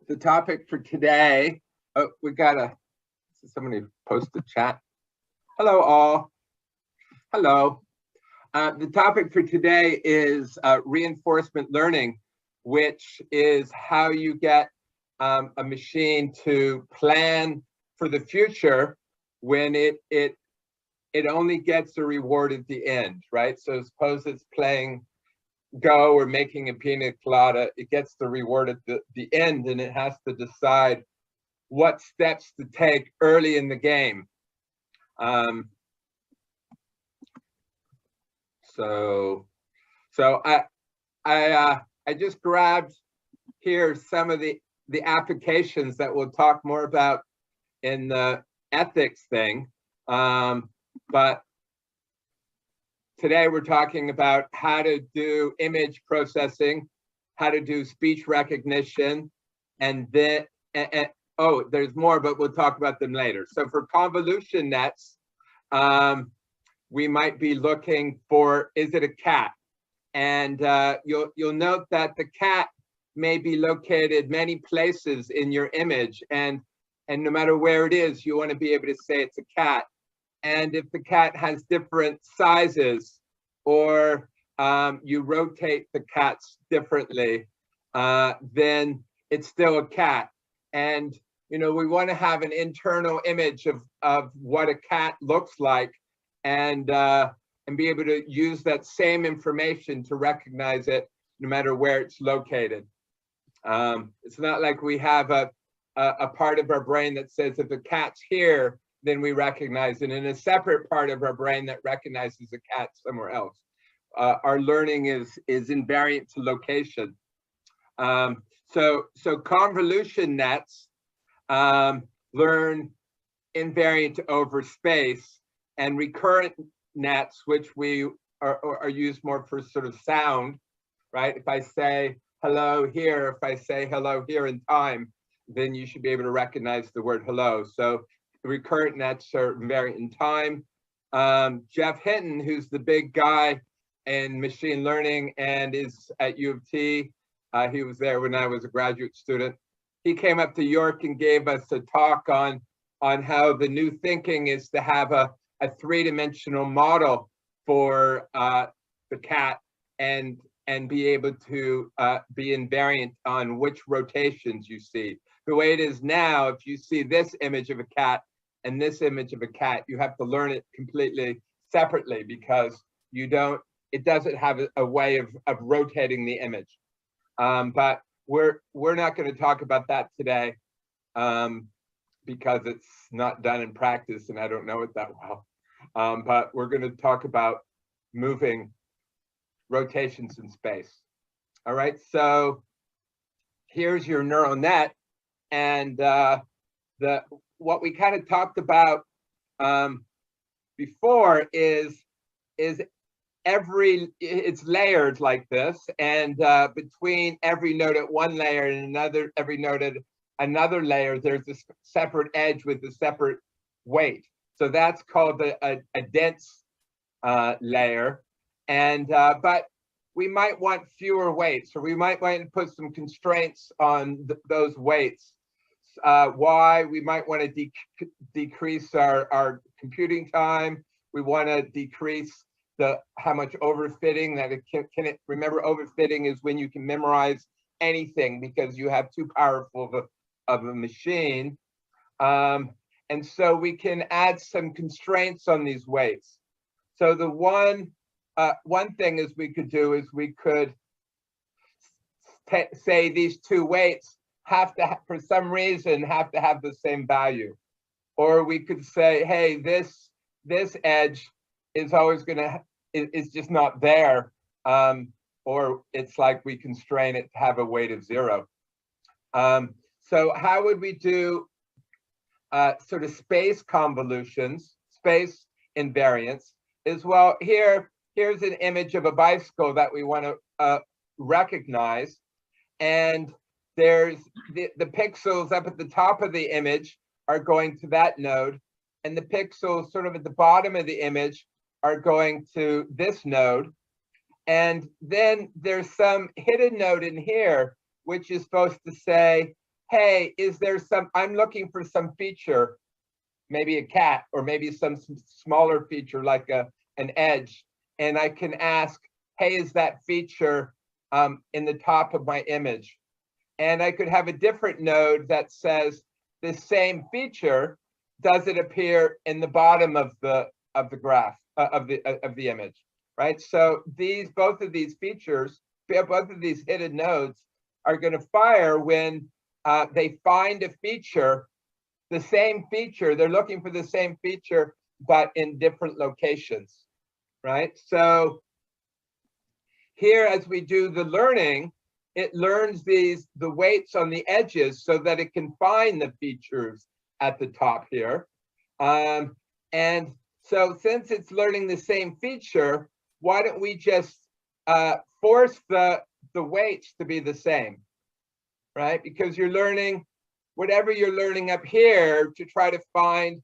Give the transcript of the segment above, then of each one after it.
The topic for today, oh, we got somebody post the chat. Hello all. Hello. The topic for today is reinforcement learning, which is how you get a machine to plan for the future when it only gets a reward at the end, right? So suppose it's playing Go or making a pina colada, it gets the reward at the end, and it has to decide what steps to take early in the game. So I just grabbed here some of the applications that we'll talk more about in the ethics thing, but today we're talking about how to do image processing, how to do speech recognition, and then, oh, there's more, but we'll talk about them later. So for convolution nets, we might be looking for, is it a cat? And you'll note that the cat may be located many places in your image, and no matter where it is, you want to be able to say it's a cat. And if the cat has different sizes, or you rotate the cats differently, then it's still a cat. And we want to have an internal image of what a cat looks like, and be able to use that same information to recognize it no matter where it's located. It's not like we have a part of our brain that says if a cat's here, then we recognize it, in a separate part of our brain that recognizes a cat somewhere else. Our learning is invariant to location. So convolution nets learn invariant over space, and recurrent nets, which we are used more for sort of sound, right? If I say hello here, if I say hello here in time, then you should be able to recognize the word hello. So recurrent nets are invariant in time. Jeff Hinton, who's the big guy in machine learning and is at U of T, he was there when I was a graduate student. He came up to York and gave us a talk on how the new thinking is to have a three-dimensional model for the cat and be able to be invariant on which rotations you see. The way it is now, if you see this image of a cat and this image of a cat, you have to learn it completely separately because it doesn't have a way of rotating the image. But we're not going to talk about that today because it's not done in practice and I don't know it that well. But we're going to talk about moving rotations in space. All right, so here's your neural net, and what we kind of talked about before is it's layered like this, and between every node at one layer and every node at another layer, there's a separate edge with a separate weight. So that's called a dense layer, and but we might want fewer weights, or we might want to put some constraints on those weights. Why? We might want to decrease our computing time. We want to decrease how much overfitting that it can remember, overfitting is when you can memorize anything because you have too powerful of a machine. And so we can add some constraints on these weights. So the one thing is we could do is we could say these two weights have to, for some reason, have to have the same value. Or we could say, hey, this edge is always is just not there. Or it's like we constrain it to have a weight of 0. So how would we do sort of space convolutions, space invariance? Is, well, here's an image of a bicycle that we want to recognize, and there's the pixels up at the top of the image are going to that node, and the pixels sort of at the bottom of the image are going to this node. And then there's some hidden node in here, which is supposed to say, hey, I'm looking for some feature, maybe a cat, or maybe some smaller feature like an edge. And I can ask, hey, is that feature in the top of my image? And I could have a different node that says the same feature, does it appear in the bottom of the graph of the image, right? So both of these features, both of these hidden nodes are going to fire when they find a feature, the same feature. They're looking for the same feature, but in different locations, right? So here, as we do the learning, it learns the weights on the edges so that it can find the features at the top here. And so since it's learning the same feature, why don't we just force the weights to be the same, right? Because you're learning whatever you're learning up here to try to find,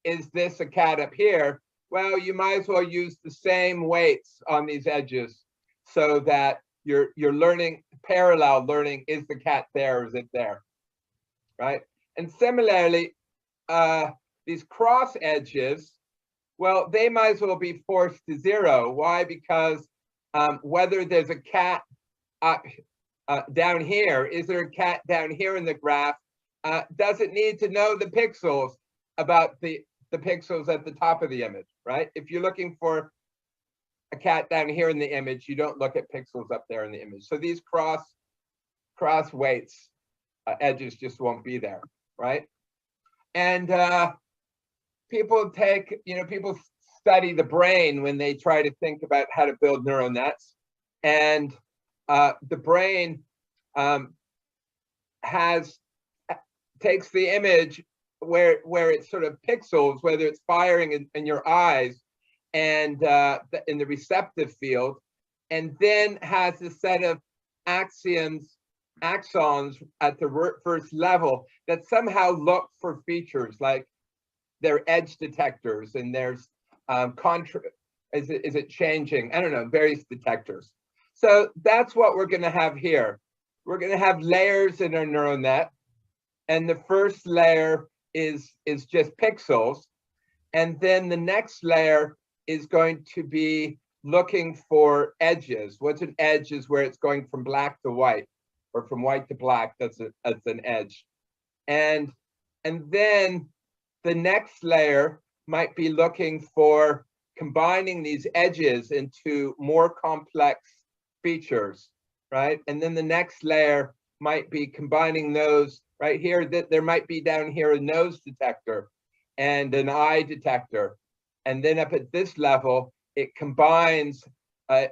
is this a cat up here? Well, you might as well use the same weights on these edges so that you're learning, parallel learning, is the cat there or is it there, right? And similarly, these cross edges, well, they might as well be forced to zero. Why? Because whether there's a cat up down here, is there a cat down here in the graph, doesn't need to know the pixels about the pixels at the top of the image, right? If you're looking for a cat down here in the image, you don't look at pixels up there in the image. So these cross weights, edges just won't be there, right? And people study the brain when they try to think about how to build neural nets. And the brain takes the image where it's sort of pixels, whether it's firing in your eyes and in the receptive field, and then has a set of axons at the first level that somehow look for features, like they're edge detectors, and there's is it changing? I don't know, various detectors. So that's what we're going to have here. We're going to have layers in our neural net, and the first layer is just pixels, and then the next layer is going to be looking for edges. What's an edge? Is where it's going from black to white, or from white to black. That's an edge. And then the next layer might be looking for combining these edges into more complex features, right? And then the next layer might be combining those right here. That there might be down here a nose detector and an eye detector. And then up at this level, it combines a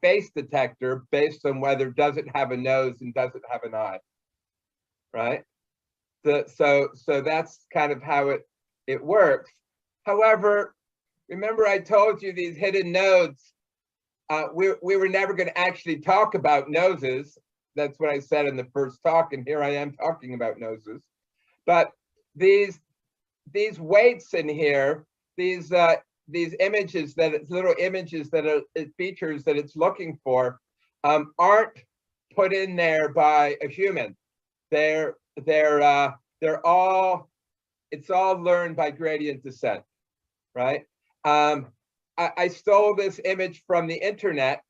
face detector based on whether does it have a nose and does it have an eye, right? So that's kind of how it works. However, remember I told you these hidden nodes, we were never going to actually talk about noses. That's what I said in the first talk, and here I am talking about noses. But these weights in here, these images, that it's little images that are features that it's looking for, aren't put in there by a human. It's all learned by gradient descent, right? I stole this image from the internet,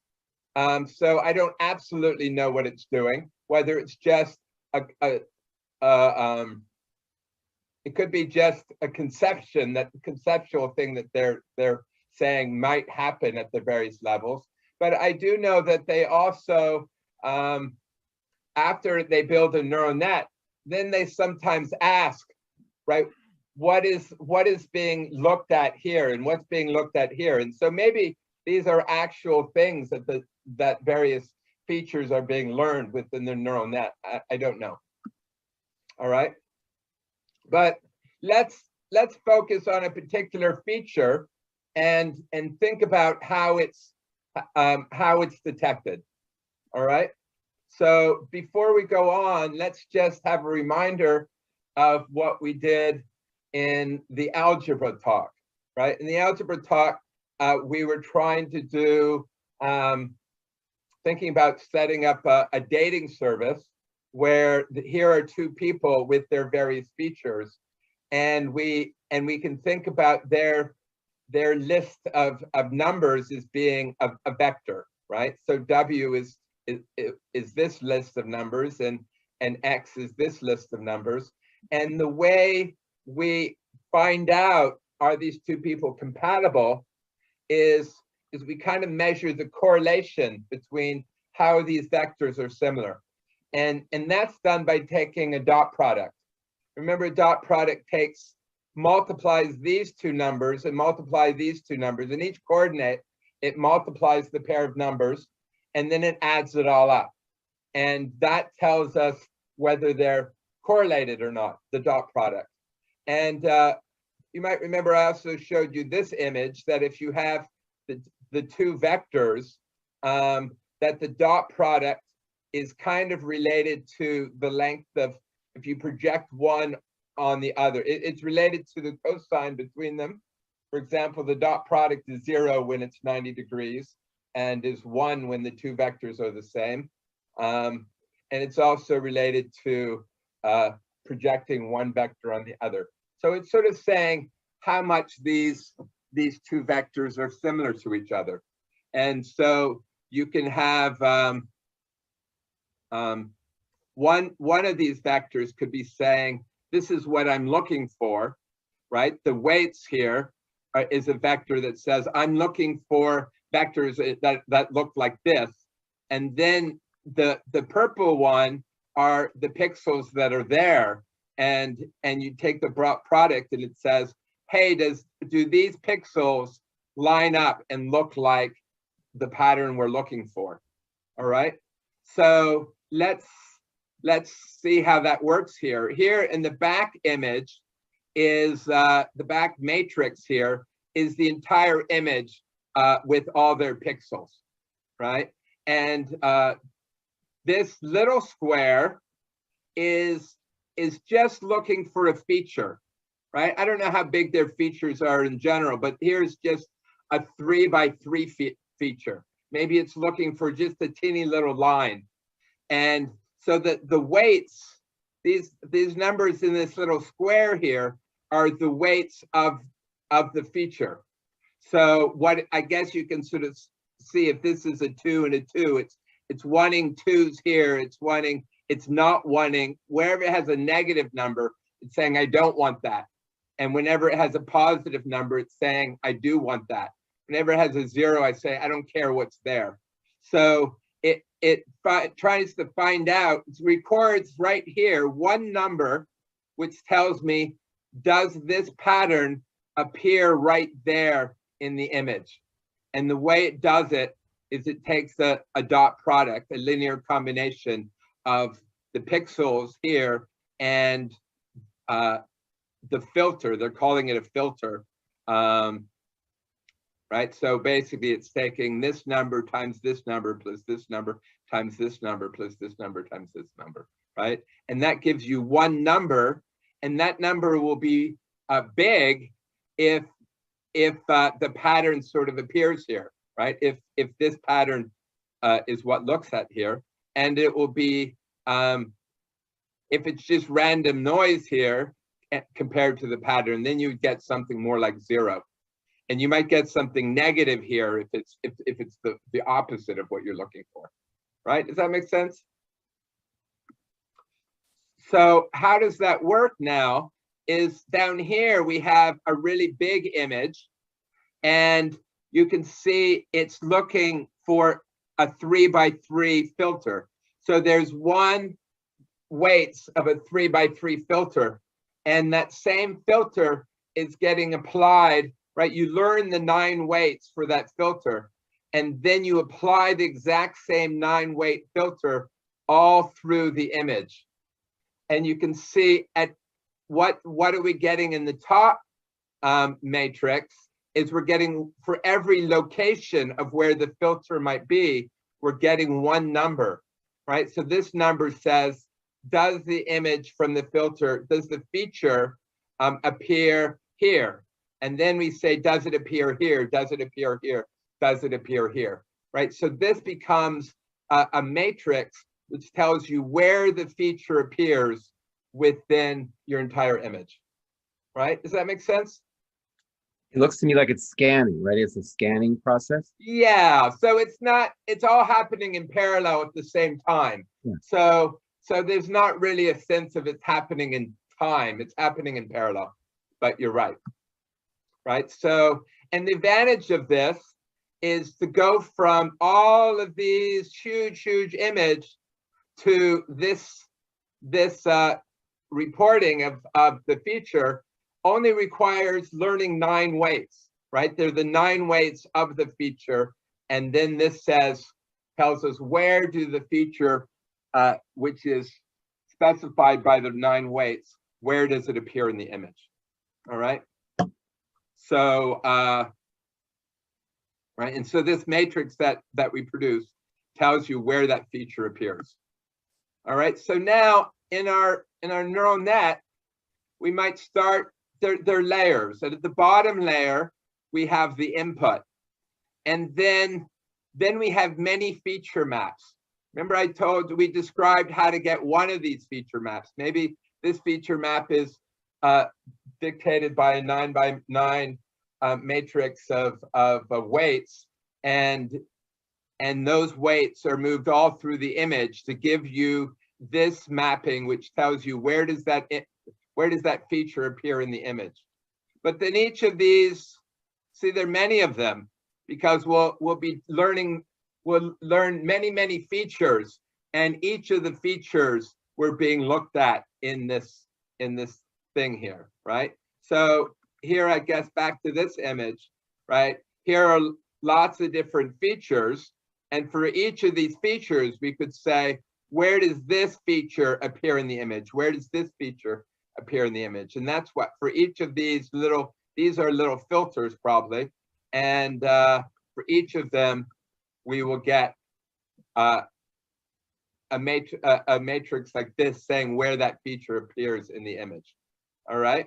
so I don't absolutely know what it's doing. Whether it's just it could be just a conceptual thing that they're saying might happen at the various levels. But I do know that they also, after they build a neural net, then they sometimes ask, right, what is being looked at here and what's being looked at here? And so maybe these are actual things that various features are being learned within the neural net. I don't know. All right. But let's focus on a particular feature and think about how it's detected. All right. So before we go on, let's just have a reminder of what we did in the algebra talk. Right. In the algebra talk, we were trying to do thinking about setting up a dating service. where here are two people with their various features, and we can think about their list of numbers as being a vector, right? So W is this list of numbers, and X is this list of numbers. And the way we find out are these two people compatible is we kind of measure the correlation between how these vectors are similar. And that's done by taking a dot product. Remember, a dot product multiplies these two numbers and multiply these two numbers. In each coordinate, it multiplies the pair of numbers, and then it adds it all up. And that tells us whether they're correlated or not, the dot product. And you might remember I also showed you this image, that if you have the two vectors, that the dot product is kind of related to the length of, if you project one on the other, it's related to the cosine between them. For example, the dot product is 0 when it's 90 degrees and is 1 when the two vectors are the same. And it's also related to projecting one vector on the other. So it's sort of saying how much these two vectors are similar to each other. And so you can have one of these vectors could be saying, this is what I'm looking for, right? The weights here is a vector that says, I'm looking for vectors that look like this. And then the purple one are the pixels that are there. And you take the product and it says, hey, do these pixels line up and look like the pattern we're looking for? All right. So let's see how that works here. Here in the back image is the back matrix here is the entire image with all their pixels, right? And this little square is just looking for a feature, right? I don't know how big their features are in general, but here's just a 3 by 3 feature. Maybe it's looking for just a teeny little line. And so that the weights, these numbers in this little square here are the weights of the feature. So what I guess you can sort of see, if this is a 2 and a 2, it's wanting 2s here, it's not wanting, wherever it has a negative number, it's saying I don't want that. And whenever it has a positive number, it's saying I do want that. Whenever it has a 0, I say I don't care what's there. So it tries to find out, it records right here one number, which tells me, does this pattern appear right there in the image? And the way it does it is it takes a dot product, a linear combination of the pixels here and the filter. They're calling it a filter. Right? So basically it's taking this number times this number plus this number times this number plus this number times this number, right? And that gives you one number, and that number will be big if the pattern sort of appears here, right? If this pattern is what looks at here, and it will be, if it's just random noise here compared to the pattern, then you would get something more like 0. And you might get something negative here if it's the opposite of what you're looking for, right? Does that make sense? So how does that work now is down here we have a really big image, and you can see it's looking for a 3 by 3 filter. So there's one weights of a 3 by 3 filter, and that same filter is getting applied, right? You learn the 9 weights for that filter, and then you apply the exact same 9 weight filter all through the image. And you can see at what are we getting in the top matrix is we're getting, for every location of where the filter might be, we're getting one number, right? So this number says, does the image from the filter, does the feature appear here? And then we say, does it appear here? Does it appear here? Does it appear here? Right? So this becomes a matrix which tells you where the feature appears within your entire image, right? Does that make sense? It looks to me like it's scanning, right? It's a scanning process. Yeah, so it's all happening in parallel at the same time. Yeah. So there's not really a sense of it's happening in time, it's happening in parallel, but you're right. Right, so, and the advantage of this is to go from all of these huge image to this reporting of the feature only requires learning 9 weights, right? They're the 9 weights of the feature. And then this tells us where do the feature, which is specified by the 9 weights, where does it appear in the image? All right. So, right. And so this matrix that we produce tells you where that feature appears. All right. So now in our neural net, we might start, they're layers. And at the bottom layer, we have the input. And then we have many feature maps. Remember we described how to get one of these feature maps. Maybe this feature map is dictated by a 9 by 9 matrix of weights. And those weights are moved all through the image to give you this mapping, which tells you where does that feature appear in the image. But then each of these, see, there are many of them, because we'll learn many features, and each of the features we're being looked at in this thing here, right? So here, I guess, back to this image, right? Here are lots of different features, and for each of these features, we could say, where does this feature appear in the image? Where does this feature appear in the image? And that's what, for each of these these are little filters probably, and for each of them, we will get a matrix like this saying where that feature appears in the image. All right.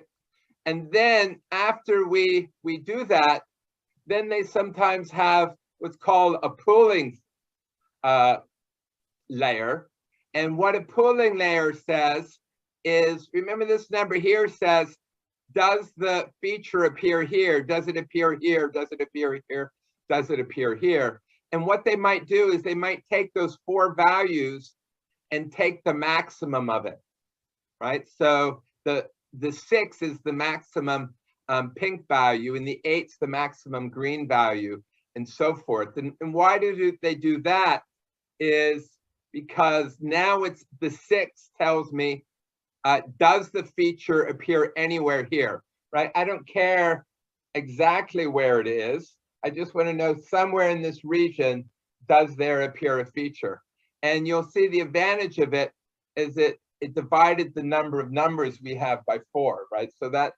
And then after we do that, then they sometimes have what's called a pooling layer. And what a pooling layer says is, remember this number here says, does the feature appear here? Does it appear here? Does it appear here? Does it appear here? And what they might do is they might take those 4 values and take the maximum of it, right? So the 6 is the maximum pink value, and the 8's the maximum green value, and so forth. And why do they do that is because now it's the 6 tells me, does the feature appear anywhere here, right? I don't care exactly where it is. I just want to know somewhere in this region, does there appear a feature? And you'll see the advantage of it is it divided the number of numbers we have by 4, right? So that's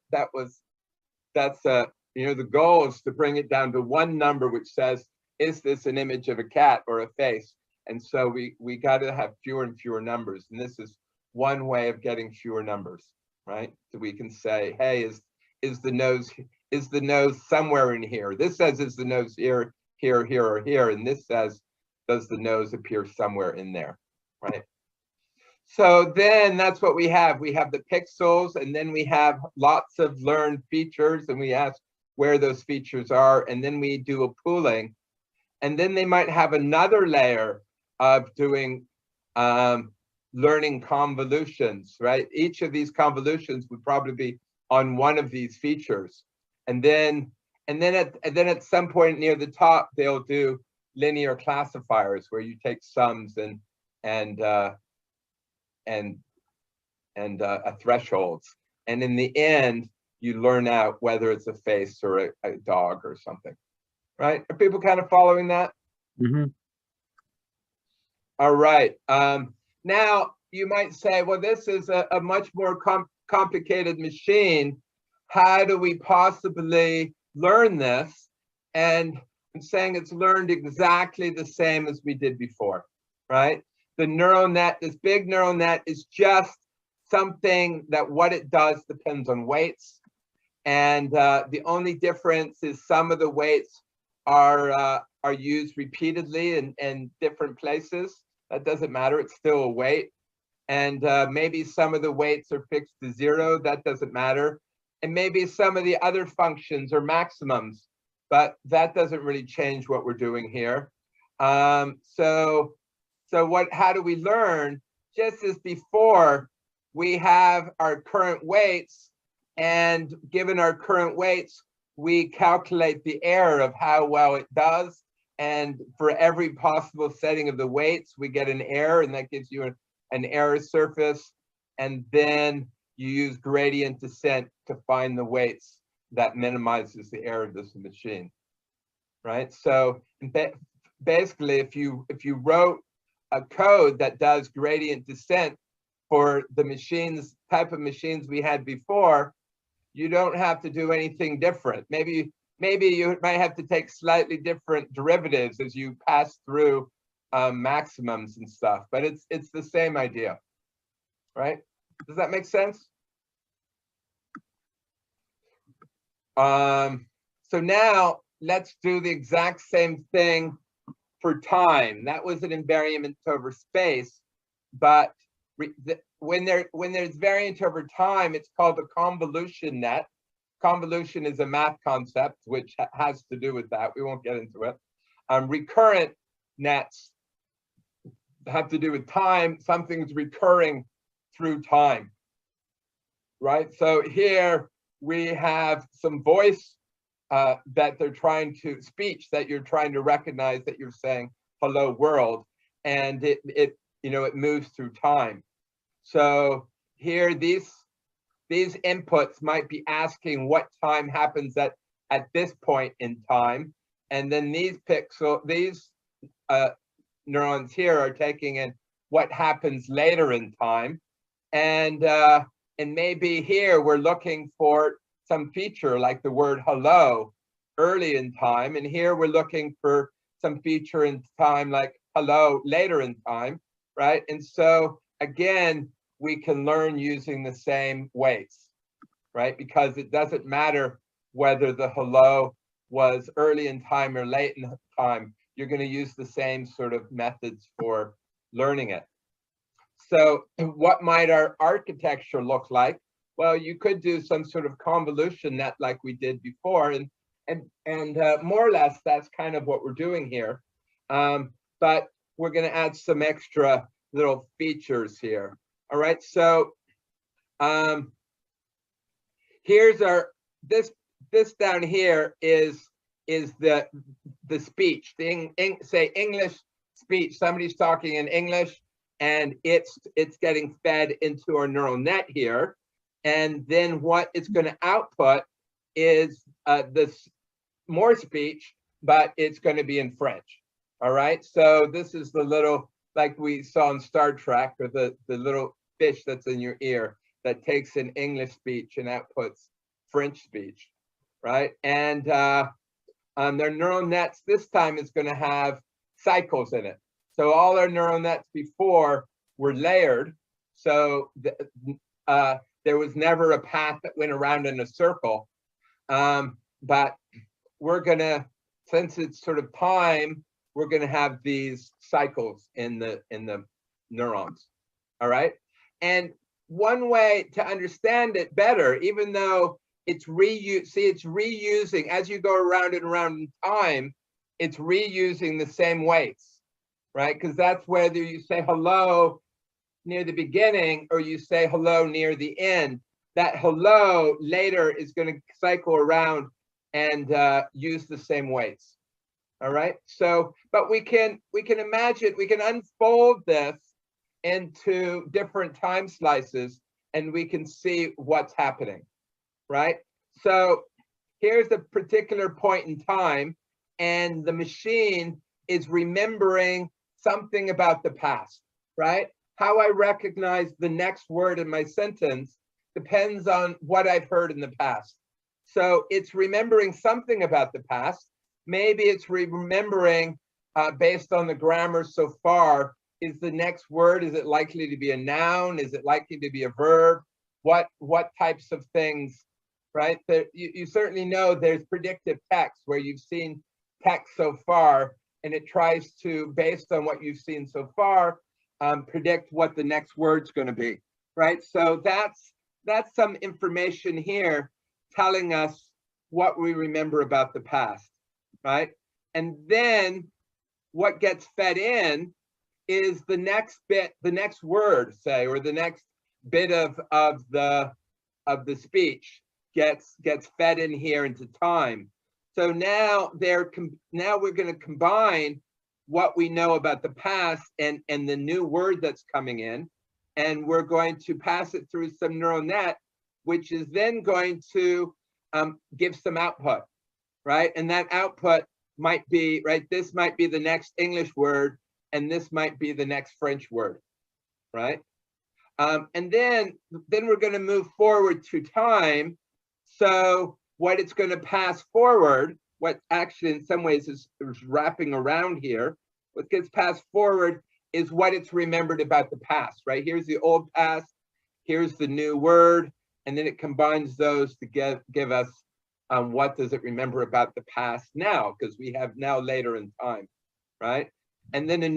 the goal is to bring it down to one number which says, is this an image of a cat or a face? And so we got to have fewer and fewer numbers, and this is one way of getting fewer numbers, right? So we can say, hey, is the nose somewhere in here? This says, is the nose here, here, here, or here? And this says, does the nose appear somewhere in there, right? So then that's what we have. We have the pixels, and then we have lots of learned features, and we ask where those features are, and then we do a pooling. And then they might have another layer of doing learning convolutions, right? Each of these convolutions would probably be on one of these features. And then at some point near the top, they'll do linear classifiers where you take sums and thresholds. And in the end, you learn out whether it's a face or a dog or something, right? Are people kind of following that? Mm-hmm. All right. Now, you might say, well, this is a much more complicated machine. How do we possibly learn this? And I'm saying it's learned exactly the same as we did before, right? The neural net, this big neural net, is just something that what it does depends on weights. And the only difference is some of the weights are used repeatedly in different places. That doesn't matter. It's still a weight. And maybe some of the weights are fixed to 0. That doesn't matter. And maybe some of the other functions are maximums, but that doesn't really change what we're doing here. So how do we learn? Just as before, we have our current weights, and given our current weights, we calculate the error of how well it does. And for every possible setting of the weights, we get an error, and that gives you an error surface. And then you use gradient descent to find the weights that minimizes the error of this machine, right? So basically, if you wrote a code that does gradient descent for the type of machines we had before, you don't have to do anything different. Maybe you might have to take slightly different derivatives as you pass through maximums and stuff, but it's the same idea, right? Does that make sense? So now let's do the exact same thing for time. That was an invariant over space, but when there's variant over time, it's called a convolution net. Convolution is a math concept which has to do with that. We won't get into it. Recurrent nets have to do with time. Something's recurring through time, right? So here we have some voice that they're trying to speech that you're trying to recognize that you're saying hello world, and it moves through time. So here these inputs might be asking what time happens at this point in time, and then these neurons here are taking in what happens later in time, and maybe here we're looking for some feature like the word hello early in time, and here we're looking for some feature in time like hello later in time, right? And so again, we can learn using the same weights, right? Because it doesn't matter whether the hello was early in time or late in time, you're going to use the same sort of methods for learning it. So what might our architecture look like? Well, you could do some sort of convolution net like we did before, and more or less that's kind of what we're doing here. But we're going to add some extra little features here. All right, so here's our this down here is the speech. Say English speech. Somebody's talking in English, and it's getting fed into our neural net here. And then what it's going to output is this more speech, but it's going to be in French. All right. So this is the little, like we saw in Star Trek, or the little fish that's in your ear that takes in English speech and outputs French speech. Right. And their neural nets this time is going to have cycles in it. So all our neural nets before were layered. So there was never a path that went around in a circle. But we're going to, since it's sort of time, we're going to have these cycles in the neurons. All right. And one way to understand it better, even though it's reusing as you go around and around in time, it's reusing the same weights, right? Because that's whether you say hello near the beginning or you say hello near the end. That hello later is going to cycle around and use the same weights. All right. So, but we can imagine, we can unfold this into different time slices, and we can see what's happening. Right. So here's a particular point in time, and the machine is remembering something about the past. Right. How I recognize the next word in my sentence depends on what I've heard in the past. So it's remembering something about the past. Maybe it's remembering based on the grammar so far, is the next word, is it likely to be a noun? Is it likely to be a verb? What types of things, right? You certainly know there's predictive text where you've seen text so far and it tries to, based on what you've seen so far, predict what the next word's going to be, right? So that's some information here telling us what we remember about the past, right? And then what gets fed in is the next bit, the next word, say, or the next bit of the speech gets fed in here into time. So now we're going to combine what we know about the past and the new word that's coming in, and we're going to pass it through some neural net, which is then going to give some output, right? And that output might be, right, this might be the next English word, and this might be the next French word, right? And then we're going to move forward to time. So what it's going to pass forward, what actually in some ways is wrapping around here, what gets passed forward is what it's remembered about the past, right? Here's the old past, here's the new word, and then it combines those to give us what does it remember about the past now, because we have now later in time, right? And then a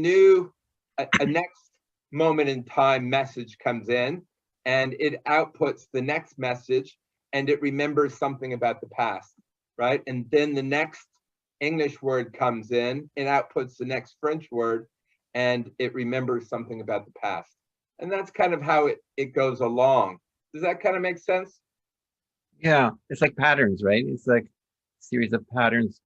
next moment in time message comes in, and it outputs the next message, and it remembers something about the past, right? And then the next English word comes in, it outputs the next French word, and it remembers something about the past. And that's kind of how it goes along. Does that kind of make sense? Yeah, it's like patterns, right? It's like a series of patterns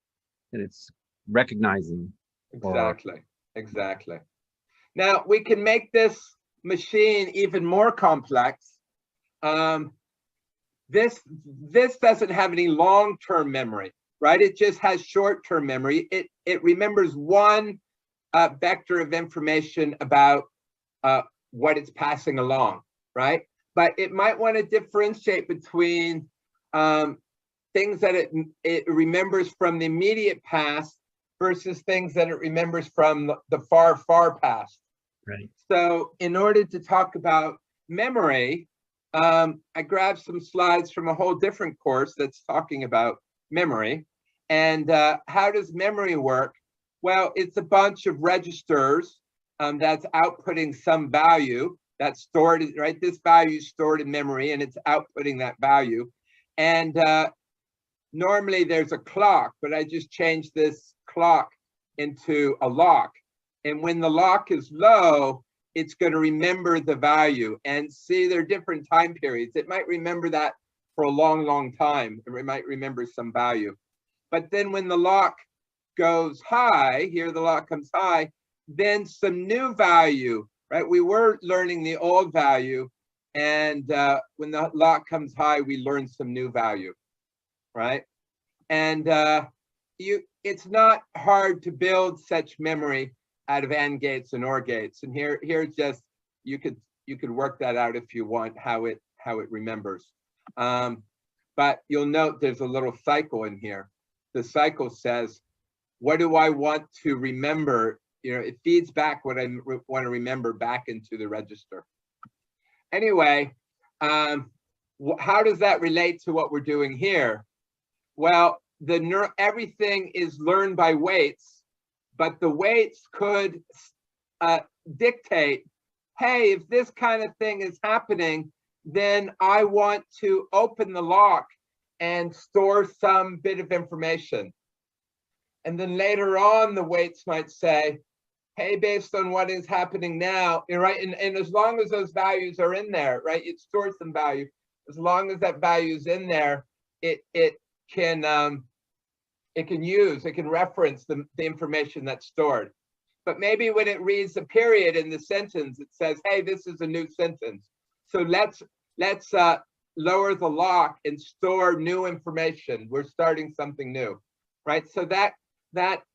that it's recognizing. Exactly, exactly. Now we can make this machine even more complex. This doesn't have any long-term memory, right? It just has short-term memory. It remembers one vector of information about what it's passing along, right? But it might want to differentiate between things that it remembers from the immediate past versus things that it remembers from the far, far past. Right. So in order to talk about memory, I grabbed some slides from a whole different course that's talking about memory. And how does memory work? Well, it's a bunch of registers that's outputting some value that's stored, right? This value is stored in memory, and it's outputting that value. And normally there's a clock, but I just changed this clock into a lock. And when the lock is low, it's going to remember the value. And see, there are different time periods. It might remember that for a long, long time. It might remember some value. But then when the lock goes high, here the lock comes high, then some new value, right? We were learning the old value, and when the lock comes high, we learn some new value, right? And it's not hard to build such memory out of AND gates and OR gates. And here's just, you could work that out if you want, how it remembers. But you'll note there's a little cycle in here. The cycle says, what do I want to remember? You know, it feeds back what I want to remember back into the register. Anyway, how does that relate to what we're doing here? Well, everything is learned by weights, but the weights could dictate, hey, if this kind of thing is happening, then I want to open the lock and store some bit of information. And then later on, the weights might say, hey, based on what is happening now, right? And as long as those values are in there, right, it stores some value. As long as that value is in there, it can reference the information that's stored. But maybe when it reads a period in the sentence, it says, hey, this is a new sentence. So let's lower the lock and store new information. We're starting something new, right? So that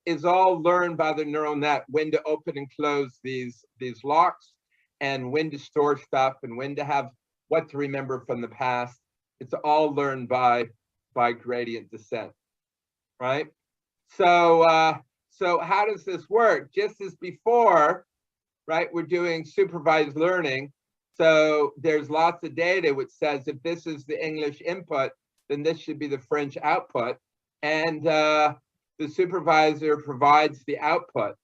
is all learned by the neural net, when to open and close these locks, and when to store stuff, and when to have what to remember from the past. It's all learned by gradient descent, right? So so how does this work? Just as before, right, we're doing supervised learning. So there's lots of data which says if this is the English input, then this should be the French output. And the supervisor provides the output,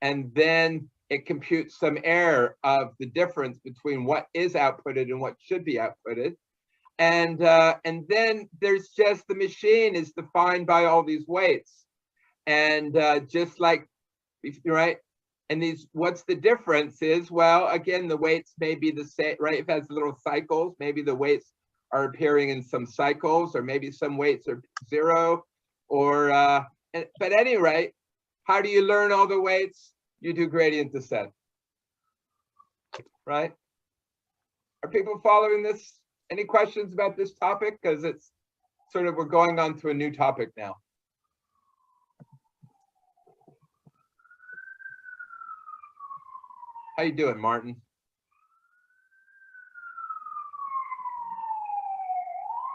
and then it computes some error of the difference between what is outputted and what should be outputted. And then there's just the machine is defined by all these weights. And just like, right? And these, what's the difference is, well, again, the weights may be the same, right? If it has little cycles, maybe the weights are appearing in some cycles, or maybe some weights are zero, or, but at any rate, how do you learn all the weights? You do gradient descent, right? Are people following this? Any questions about this topic? Because it's sort of, we're going on to a new topic now. How you doing, Martin?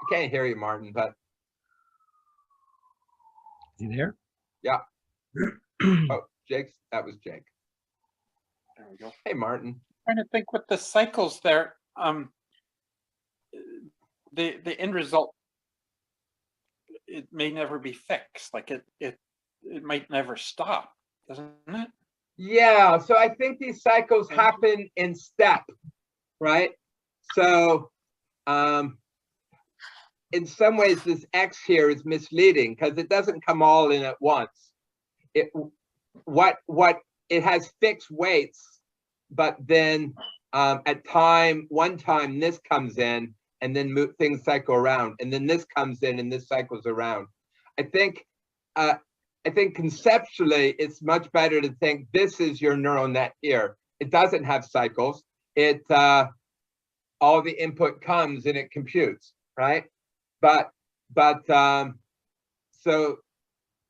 I can't hear you, Martin, but. Is he there? Yeah. Oh, Jake's, that was Jake. There we go. Hey, Martin. Trying to think with the cycles there, the end result, it may never be fixed. Like it might never stop, doesn't it? Yeah, so I think these cycles happen in step, right? So in some ways, this X here is misleading because it doesn't come all in at once. It it has fixed weights, but then at one time this comes in, and then things cycle around, and then this comes in and this cycles around. I think conceptually it's much better to think this is your neural net here. It doesn't have cycles. It all the input comes and it computes, right? But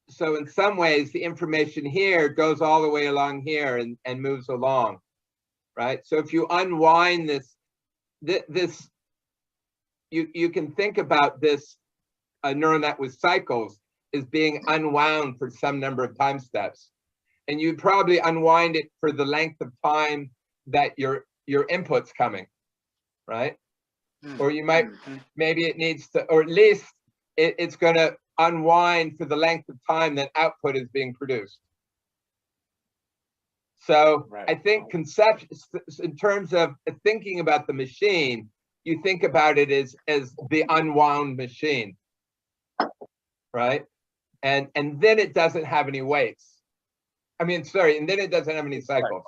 so in some ways the information here goes all the way along here and moves along, right? So if you unwind this, you can think about this neural net with cycles is being unwound for some number of time steps, and you'd probably unwind it for the length of time that your input's coming, right? Or you might, maybe it needs to, or at least it's going to unwind for the length of time that output is being produced. So right. I think in terms of thinking about the machine, you think about it as the unwound machine, right? And then it doesn't have any weights. I mean, sorry, and then it doesn't have any cycles,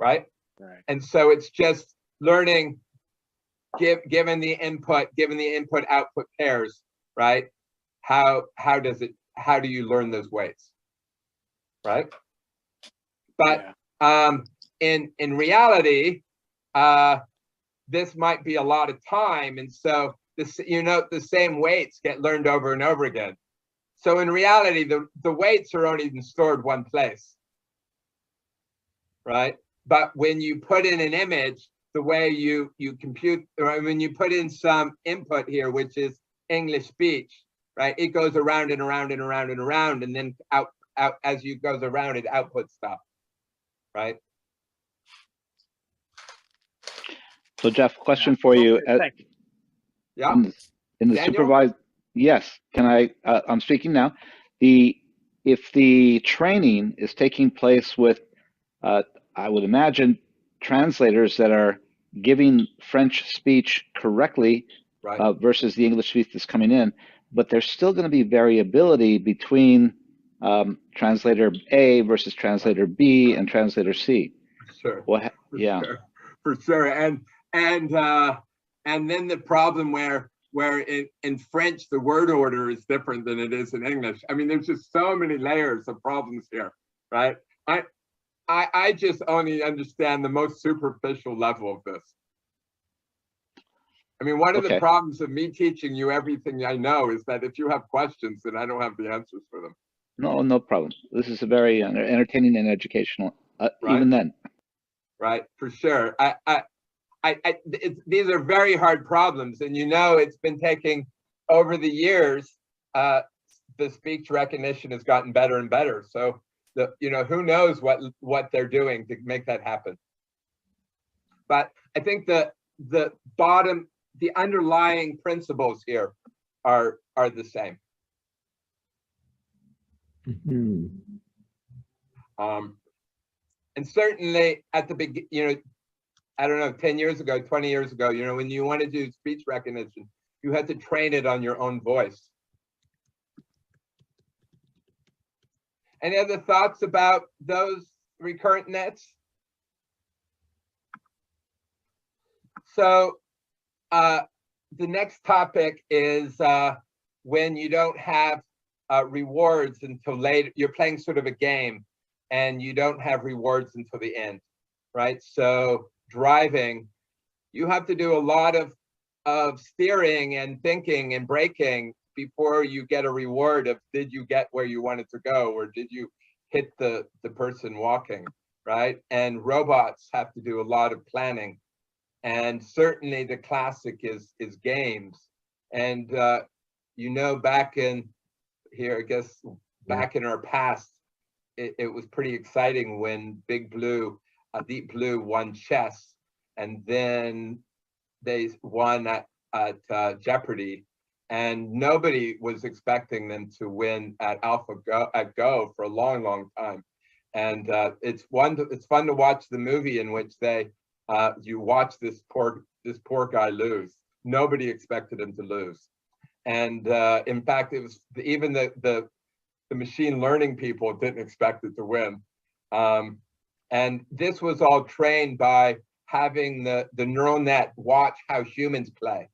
right? Right. And so it's just learning, given the input output pairs, right? How do you learn those weights, right? But in reality, this might be a lot of time, and so this, the same weights get learned over and over again. So in reality, the weights are only stored one place, right? But when you put in an image, the way you compute, or when you put in some input here, which is English speech, right? It goes around and around and around and around, and then out as you goes around, it outputs stuff, right? So Jeff, question for you. Yeah. In the supervised, yes. Can I? I'm speaking now. If the training is taking place with, I would imagine, translators that are giving French speech correctly, right, versus the English speech that's coming in, but there's still going to be variability between translator A versus translator B and translator C. Sure. Well, yeah. For sure. And then the problem where in French the word order is different than it is in English. I mean, there's just so many layers of problems here, right? I just only understand the most superficial level of this. I mean, one of the problems of me teaching you everything I know is that if you have questions, then I don't have the answers for them. No problem. This is a very entertaining and educational, right? Even then. Right, for sure. These are very hard problems, and it's been taking over the years. The speech recognition has gotten better and better. So who knows what they're doing to make that happen. But I think the underlying principles here are the same. Mhm. And certainly at the beginning, I don't know, 10 years ago, 20 years ago, when you want to do speech recognition, you had to train it on your own voice. Any other thoughts about those recurrent nets? So the next topic is when you don't have rewards until later. You're playing sort of a game and you don't have rewards until the end, right? So driving, you have to do a lot of steering and thinking and braking before you get a reward of did you get where you wanted to go or did you hit the person walking, right? And robots have to do a lot of planning. And certainly the classic is games. And back in here, I guess back in our past, it was pretty exciting when Big Blue, Deep Blue won chess, and then they won at Jeopardy, and nobody was expecting them to win at Go for a long, long time. And it's fun to watch the movie in which you watch this poor guy lose. Nobody expected him to lose, and in fact, it was even the machine learning people didn't expect it to win. And this was all trained by having the neural net watch how humans play.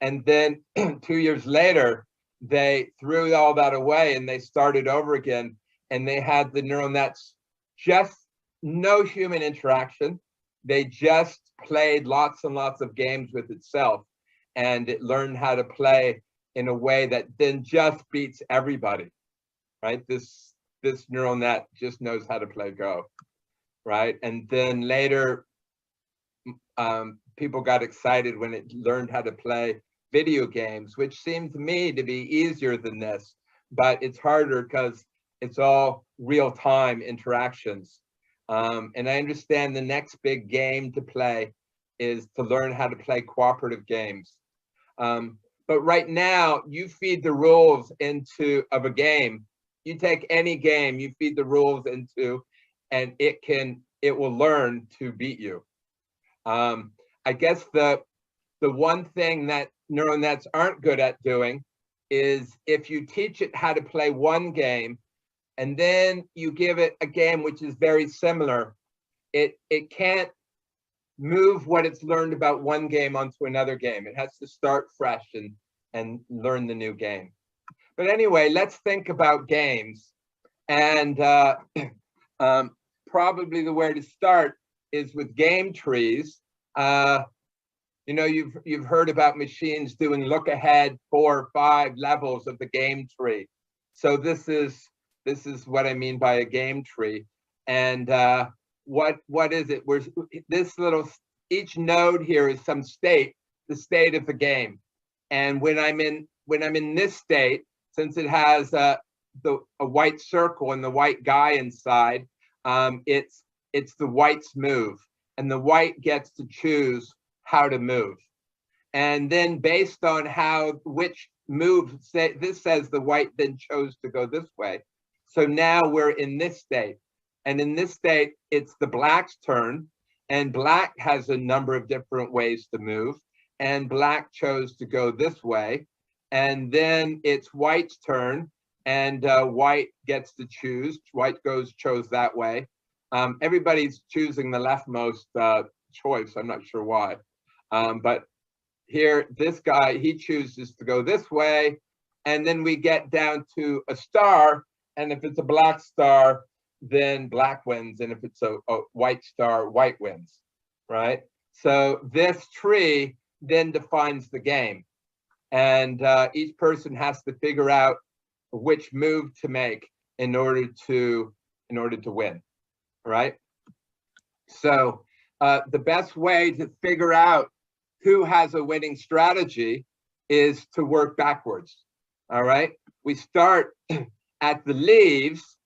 And then 2 years later, they threw all that away and they started over again. And they had the neural nets just no human interaction. They just played lots and lots of games with itself. And it learned how to play in a way that then just beats everybody, right? This neural net just knows how to play Go, right? And then later, people got excited when it learned how to play video games, which seemed to me to be easier than this, but it's harder because it's all real-time interactions. And I understand the next big game to play is to learn how to play cooperative games. But right now, you feed the rules of a game. You take any game, you feed the rules into, and it will learn to beat you. I guess the one thing that neural nets aren't good at doing is if you teach it how to play one game and then you give it a game which is very similar, it can't move what it's learned about one game onto another game. It has to start fresh and learn the new game. But anyway, let's think about games. And probably the way to start is with game trees. You've heard about machines doing look ahead 4 or 5 levels of the game tree. So this is what I mean by a game tree. And what is it? Each node here is some state, the state of the game. And when I'm in this state, since it has a white circle and the white guy inside, it's the white's move, and the white gets to choose how to move. And then based on which move, this says the white then chose to go this way. So now we're in this state. And in this state, it's the black's turn. And black has a number of different ways to move. And black chose to go this way. And then it's white's turn. And white gets to choose. White chose that way. Everybody's choosing the leftmost choice. I'm not sure why. But here, this guy, he chooses to go this way. And then we get down to a star. And if it's a black star, then black wins. And if it's a white star, white wins, right? So this tree then defines the game. And each person has to figure out which move to make in order to win, right? So the best way to figure out who has a winning strategy is to work backwards, all right? We start at the leaves,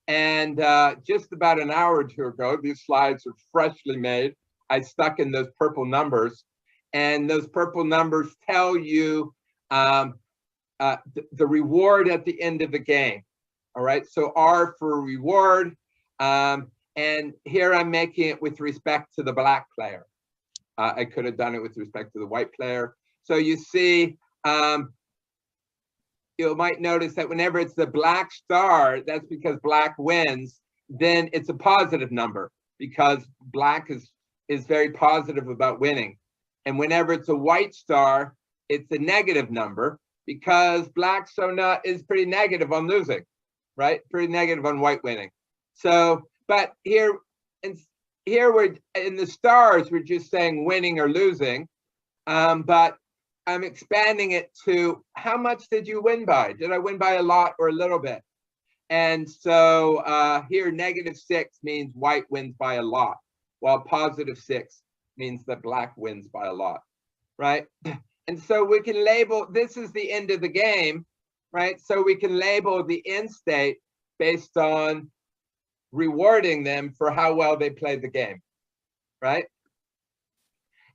and just about an hour or two ago, these slides are freshly made. I stuck in those purple numbers, and those purple numbers tell you the reward at the end of the game. All right, so R for reward. And here I'm making it with respect to the black player. I could have done it with respect to the white player. So you see, you might notice that whenever it's the black star, that's because black wins, then it's a positive number because black is very positive about winning. And whenever it's a white star, it's a negative number because black is pretty negative on losing, right? Pretty negative on white winning. So, but here we're in the stars, we're just saying winning or losing. But I'm expanding it to how much did you win by? Did I win by a lot or a little bit? And so here -6 means white wins by a lot, while +6 means that black wins by a lot, right? And so we can label, this is the end of the game, right? So we can label the end state based on rewarding them for how well they played the game, right?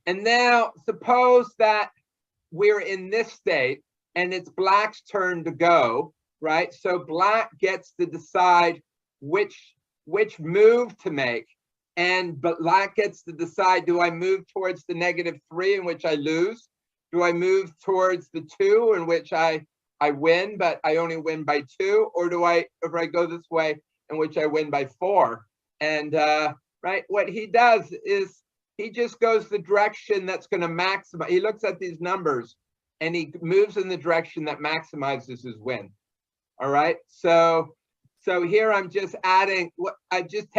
And now suppose that we're in this state and it's black's turn to go, right? So black gets to decide which move to make, and black gets to decide, do I move towards the -3 in which I lose? Do I move towards the 2 in which I win, but I only win by 2? Or do I go this way in which I win by 4? And right, what he does is he just goes the direction that's going to maximize. He looks at these numbers and he moves in the direction that maximizes his win. All right, so here I'm just adding what I've just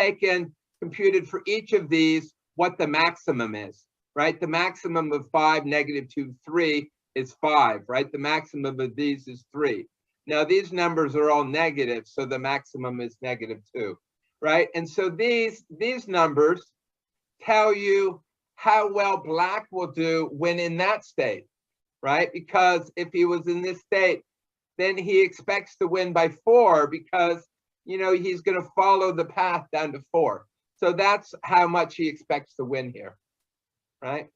computed for each of these what the maximum is, right? The maximum of 5, -2, 3 is 5, right? The maximum of these is 3. Now these numbers are all negative, so the maximum is -2, right? And so these numbers tell you how well black will do when in that state, right? Because if he was in this state, then he expects to win by 4 because, you know, he's going to follow the path down to 4. So that's how much he expects to win here, right?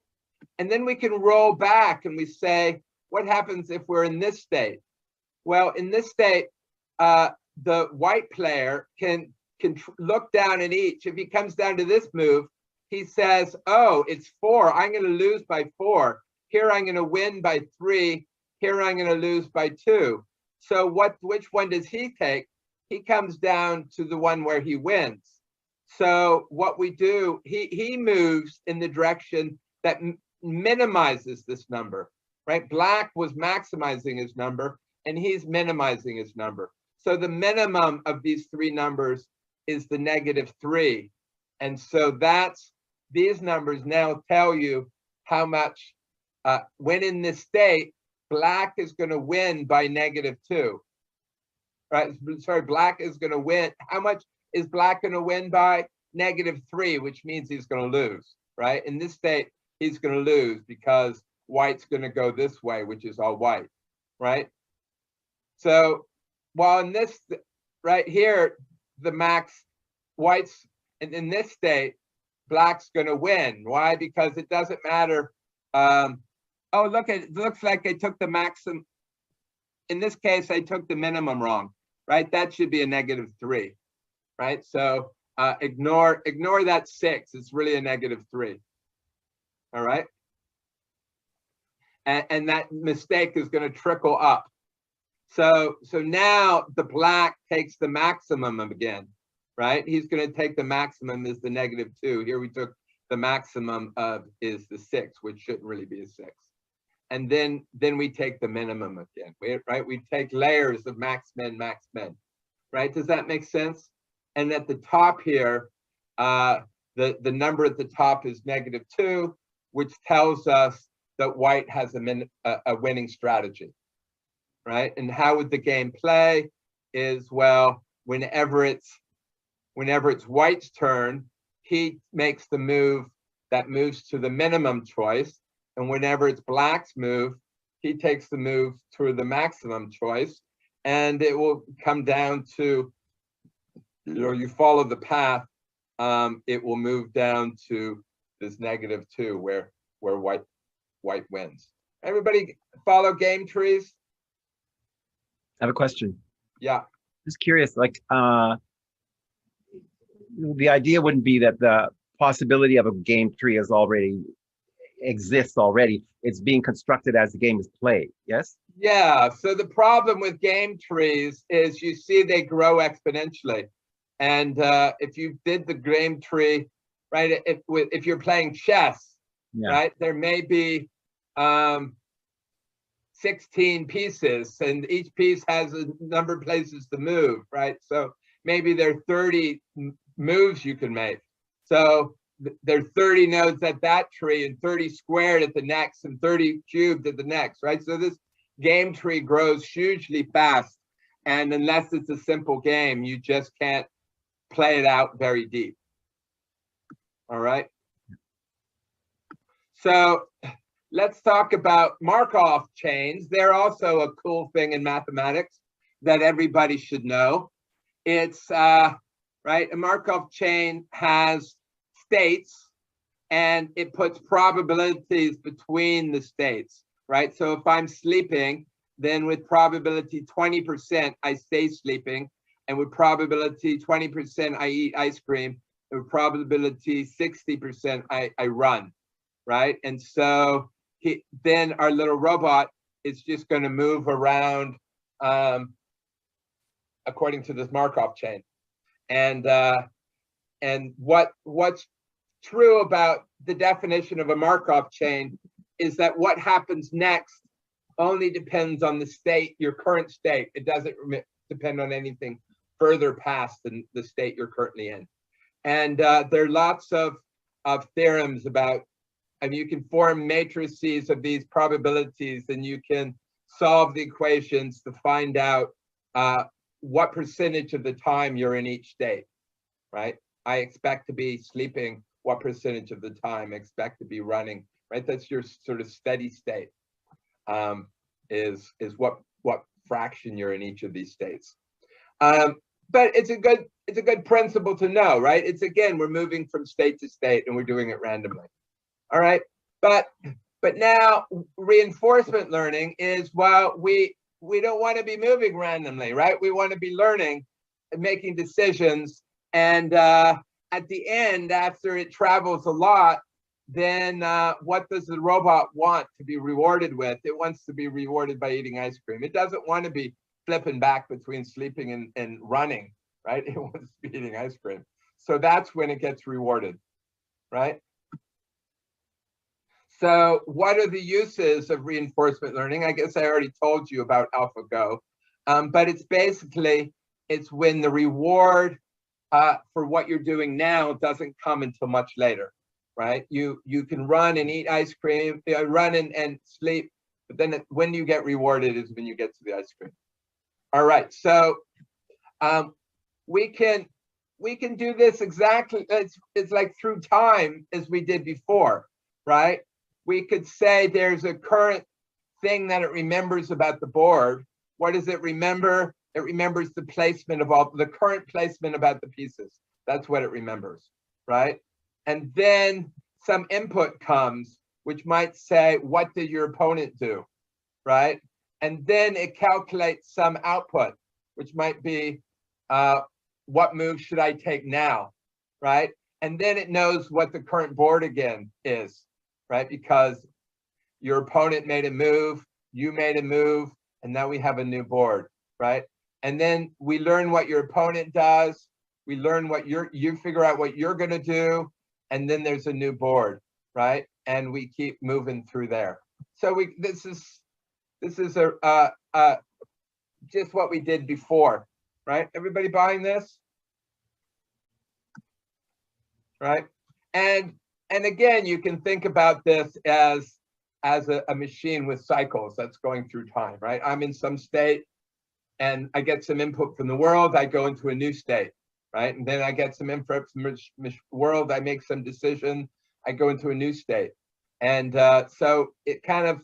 And then we can roll back and we say, what happens if we're in this state? Well, in this state, the white player can look down at each. If he comes down to this move, he says, oh, it's 4. I'm going to lose by 4. Here I'm going to win by 3. Here I'm going to lose by 2. So which one does he take? He comes down to the one where he wins. So what we do, he moves in the direction that minimizes this number, right? Black was maximizing his number and he's minimizing his number. So the minimum of these 3 numbers is the -3. And so these numbers now tell you how much, when in this state, black is going to win by -2, right? Sorry, black is going to win. How much is black going to win by? -3, which means he's going to lose, right? In this state, he's going to lose because white's going to go this way, which is all white, right? So while in this, right here, the max white's, and in this state, black's going to win. Why? Because it doesn't matter. Oh, look, it looks like I took the maximum. In this case, I took the minimum wrong, right? That should be a -3, right? So ignore that 6. It's really a -3. All right. And that mistake is going to trickle up. So now the black takes the maximum again, right? He's going to take the maximum is the -2. Here we took the maximum of is the 6, which shouldn't really be a 6. And then we take the minimum again, right? We take layers of max min, right? Does that make sense? And at the top here, the number at the top is -2, which tells us that white has a winning strategy, right? And how would the game play is, well, whenever it's white's turn, he makes the move that moves to the minimum choice. And whenever it's black's move, he takes the move to the maximum choice. And it will come down to, you know, you follow the path, it will move down to this -2 where white wins. Everybody follow game trees? I have a question. Yeah. just curious, like, the idea wouldn't be that the possibility of a game tree exists already. It's being constructed as the game is played. Yes. Yeah. So the problem with game trees is you see they grow exponentially. And if you did the game tree, right, if you're playing chess, Yeah. right, there may be 16 pieces, and each piece has a number of places to move, right? So maybe there are 30 moves you can make. So there are 30 nodes at that tree and 30 squared at the next and 30 cubed at the next, right? So this game tree grows hugely fast. And unless it's a simple game, you just can't play it out very deep. All right. So let's talk about Markoff chains. They're also a cool thing in mathematics that everybody should know. It's right. A Markov chain has states, and it puts probabilities between the states, right? So if I'm sleeping, then with probability 20%, I stay sleeping, and with probability 20%, I eat ice cream, and with probability 60%, I run, right? And so then our little robot is just going to move around according to this Markov chain. And what's true about the definition of a Markov chain is that what happens next only depends on the state, your current state. It doesn't depend on anything further past than the state you're currently in. And there are lots of theorems about, I mean, you can form matrices of these probabilities, and you can solve the equations to find out what percentage of the time you're in each state, right? I expect to be sleeping. What percentage of the time I expect to be running, right? That's your sort of steady state, is what fraction you're in each of these states. But it's a good principle to know, right? It's, again, we're moving from state to state and we're doing it randomly. All right, but now reinforcement learning is, well, we don't want to be moving randomly, right? We want to be learning and making decisions. And at the end, after it travels a lot, then what does the robot want to be rewarded with? It wants to be rewarded by eating ice cream. It doesn't want to be flipping back between sleeping and running, right? It wants to be eating ice cream. So that's when it gets rewarded, right? So what are the uses of reinforcement learning? I guess I already told you about AlphaGo, but it's basically, it's when the reward for what you're doing now doesn't come until much later, right? You can run and eat ice cream, run and sleep, but then when you get rewarded is when you get to the ice cream. All right, so we can do this exactly, it's like through time as we did before, right? We could say there's a current thing that it remembers about the board. What does it remember? It remembers the placement of the current placement about the pieces. That's what it remembers, right? And then some input comes, which might say, what did your opponent do, right? And then it calculates some output, which might be, what move should I take now, right? And then it knows what the current board again is, right? Because your opponent made a move, you made a move, and now we have a new board, right? And then we learn what your opponent does. We learn what you figure out what you're going to do, and then there's a new board, right? And we keep moving through there. So this is just what we did before, right? Everybody buying this, right? And again, you can think about this as a machine with cycles that's going through time, right? I'm in some state and I get some input from the world, I go into a new state, right? And then I get some input from the world, I make some decision, I go into a new state. And so it kind of,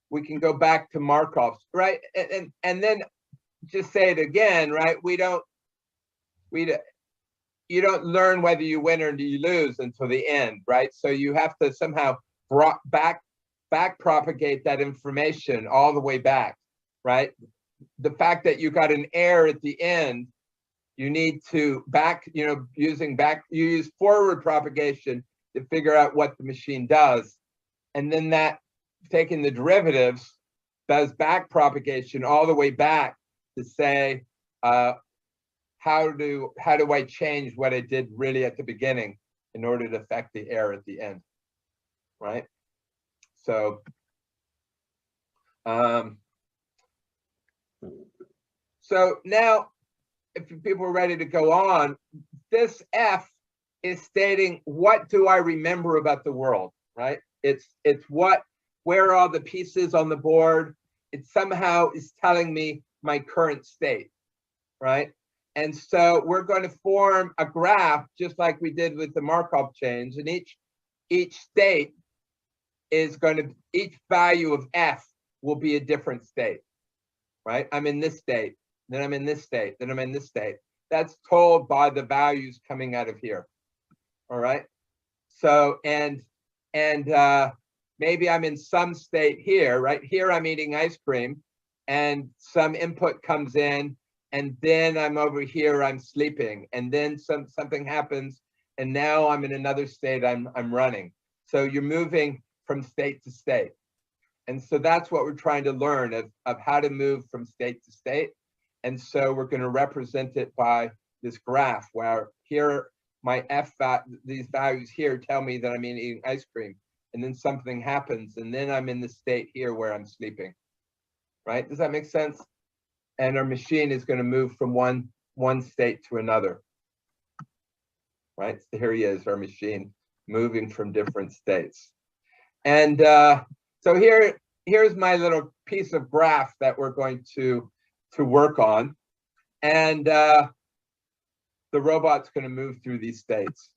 we can go back to Markov's, right? And then just say it again, right? You don't learn whether you win or you lose until the end, right? So you have to somehow back propagate that information all the way back, right? the fact that you got an error at the end, you need to you use forward propagation to figure out what the machine does. And then that, taking the derivatives, does back propagation all the way back to say, how do I change what I did really at the beginning in order to affect the error at the end, right? So, so now, if people are ready to go on, this F is stating, what do I remember about the world, right? It's where are all the pieces on the board? It somehow is telling me my current state, right? And so we're going to form a graph just like we did with the Markov chains, and each state is going to, each value of F will be a different state, right? I'm in this state, then I'm in this state, then I'm in this state. That's told by the values coming out of here, all right? So, and maybe I'm in some state here, right? Here I'm eating ice cream and some input comes in, and then I'm over here, I'm sleeping, and then something happens, and now I'm in another state, I'm running. So you're moving from state to state. And so that's what we're trying to learn of how to move from state to state. And so we're going to represent it by this graph where here, my these values here tell me that I'm eating ice cream, and then something happens, and then I'm in the state here where I'm sleeping, right? Does that make sense? And our machine is going to move from one state to another, right? So here he is, our machine moving from different states. And so here's my little piece of graph that we're going to work on. And the robot's going to move through these states.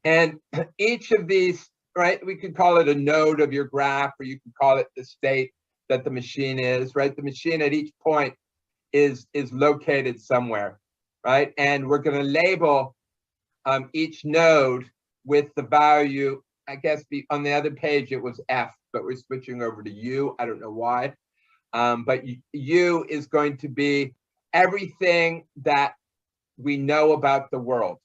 And each of these, right, we could call it a node of your graph, or you could call it the state that the machine is, right? The machine at each point is located somewhere, right? And we're going to label each node with the value, I guess on the other page it was F, but we're switching over to U. I don't know why. But U is going to be everything that we know about the world,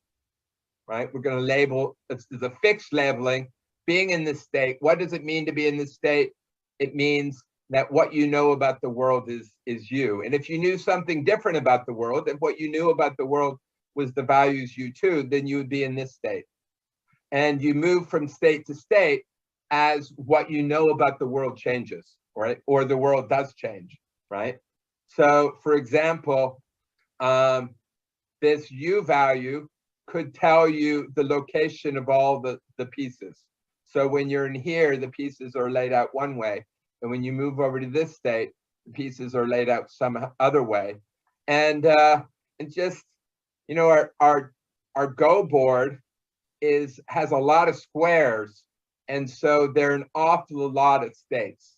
right? We're going to label, this is a fixed labeling, being in this state. What does it mean to be in this state? It means that what you know about the world is you. And if you knew something different about the world, if what you knew about the world was the values U2, then you would be in this state. And you move from state to state as what you know about the world changes, right? Or the world does change, right? So for example, this U value could tell you the location of all the pieces. So when you're in here, the pieces are laid out one way. And when you move over to this state, the pieces are laid out some other way. And just, you know, our Go board has a lot of squares. And so there are an awful lot of states,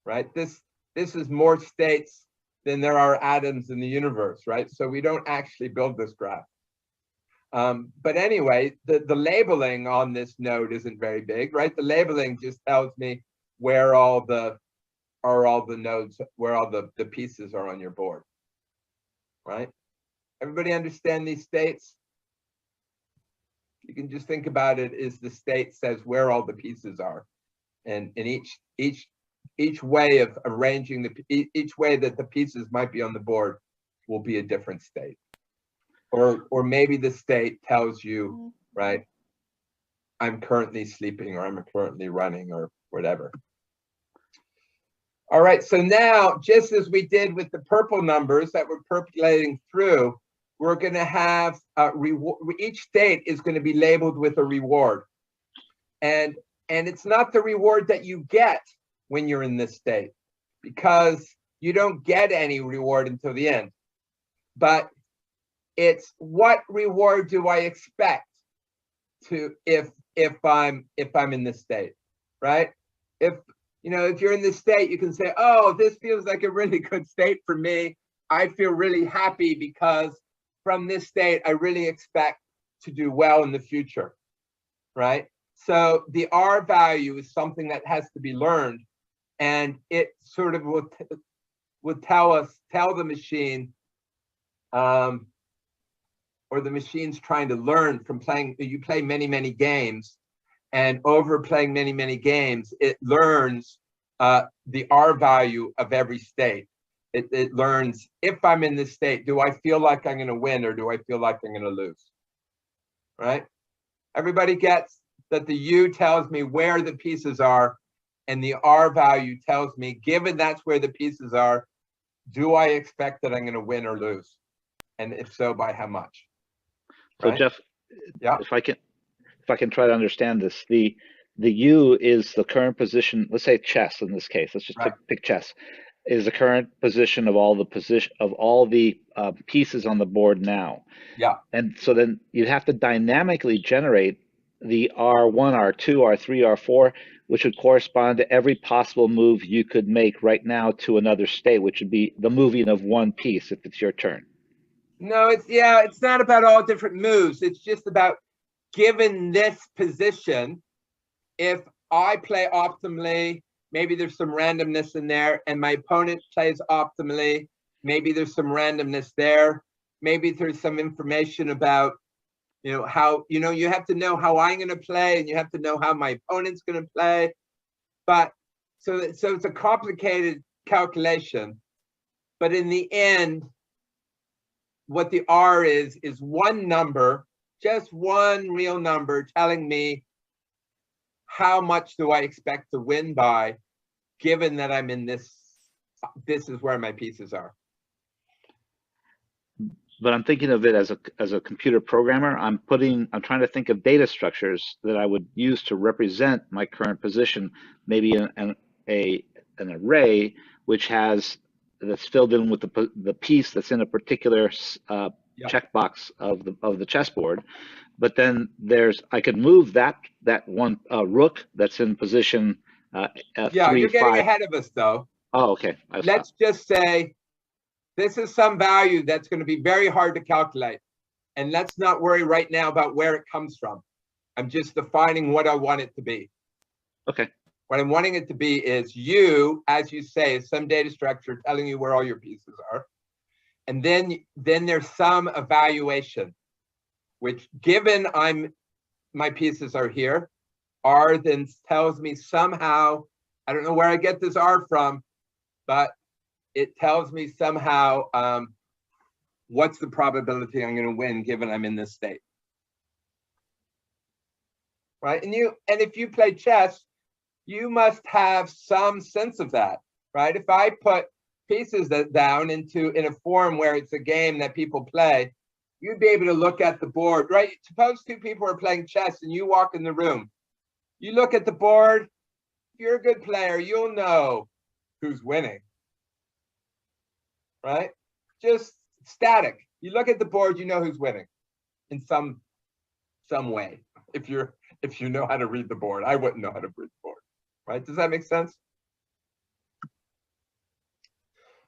right? This is more states than there are atoms in the universe, right? So we don't actually build this graph. But anyway, the labeling on this node isn't very big, right? The labeling just tells me where all the nodes, where all the pieces are on your board, right? Everybody understand these states? You can just think about it as the state says where all the pieces are, and in each way of arranging each way that the pieces might be on the board will be a different state. Or maybe the state tells you, right, I'm currently sleeping, or I'm currently running, or whatever. All right, so now, just as we did with the purple numbers that we're percolating through, we're going to have each state is going to be labeled with a reward. And it's not the reward that you get when you're in this state, because you don't get any reward until the end. But it's what reward do I expect to if I'm in this state, right? If you're in this state, you can say, oh, this feels like a really good state for me. I feel really happy because from this state, I really expect to do well in the future, right? So the R value is something that has to be learned, and it sort of would tell the machine, or the machine's trying to learn from playing. You play many, many games, and over playing many, many games, it learns the R value of every state. It learns, if I'm in this state, do I feel like I'm going to win or do I feel like I'm going to lose? Right? Everybody gets that the U tells me where the pieces are, and the R value tells me, given that's where the pieces are, do I expect that I'm going to win or lose? And if so, by how much? So Right? Jeff, Yeah. if I can try to understand this, the U is the current position. Let's say chess in this case. Let's just Right. pick chess. Is the current position of all the pieces on the board now. Yeah. And so then you'd have to dynamically generate the R1, R2, R3, R4, which would correspond to every possible move you could make right now to another state, which would be the moving of one piece if it's your turn. No, it's not about all different moves. It's just about, given this position, if I play optimally, maybe there's some randomness in there, and my opponent plays optimally, maybe there's some randomness there. Maybe there's some information about, how, you have to know how I'm going to play, and you have to know how my opponent's going to play. But so it's a complicated calculation. But in the end, what the R is one number, just one real number, telling me how much do I expect to win by, given that I'm in this is where my pieces are. But I'm thinking of it as a computer programmer. I'm trying to think of data structures that I would use to represent my current position, maybe an array that's filled in with the piece that's in a particular checkbox of the chessboard. But then I could move that one rook that's in position yeah, 3, you're getting 5. ahead of us though. Oh, okay. Let's just say this is some value that's going to be very hard to calculate. And let's not worry right now about where it comes from. I'm just defining what I want it to be. Okay. What I'm wanting it to be is you, as you say, is some data structure telling you where all your pieces are. And then there's some evaluation, which, given my pieces are here, R then tells me somehow, I don't know where I get this R from, but it tells me somehow what's the probability I'm going to win given I'm in this state. Right? And if you play chess, you must have some sense of that, right? If I put pieces down in a form where it's a game that people play, you'd be able to look at the board, right? Suppose two people are playing chess and you walk in the room. You look at the board, if you're a good player, you'll know who's winning, right? Just static. You look at the board, you know who's winning in some way. If you know how to read the board, I wouldn't know how to read the board, right? Does that make sense?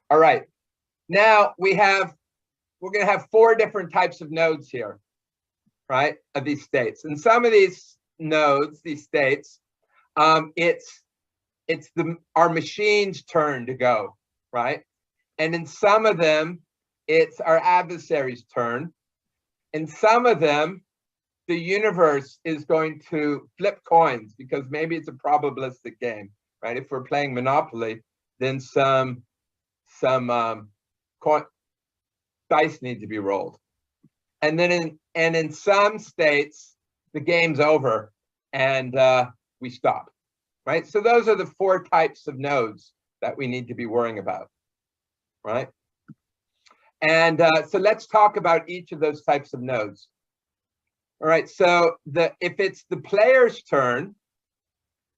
All right. Now we're going to have 4 different types of nodes here, right? Of these states. And some of these nodes, these states, it's our machine's turn to go, right? And in some of them, it's our adversary's turn. In some of them, the universe is going to flip coins because maybe it's a probabilistic game, right? If we're playing Monopoly, then some dice need to be rolled. And then in some states, the game's over and we stop, right? So those are the 4 types of nodes that we need to be worrying about, right? And so let's talk about each of those types of nodes. All right, so if it's the player's turn,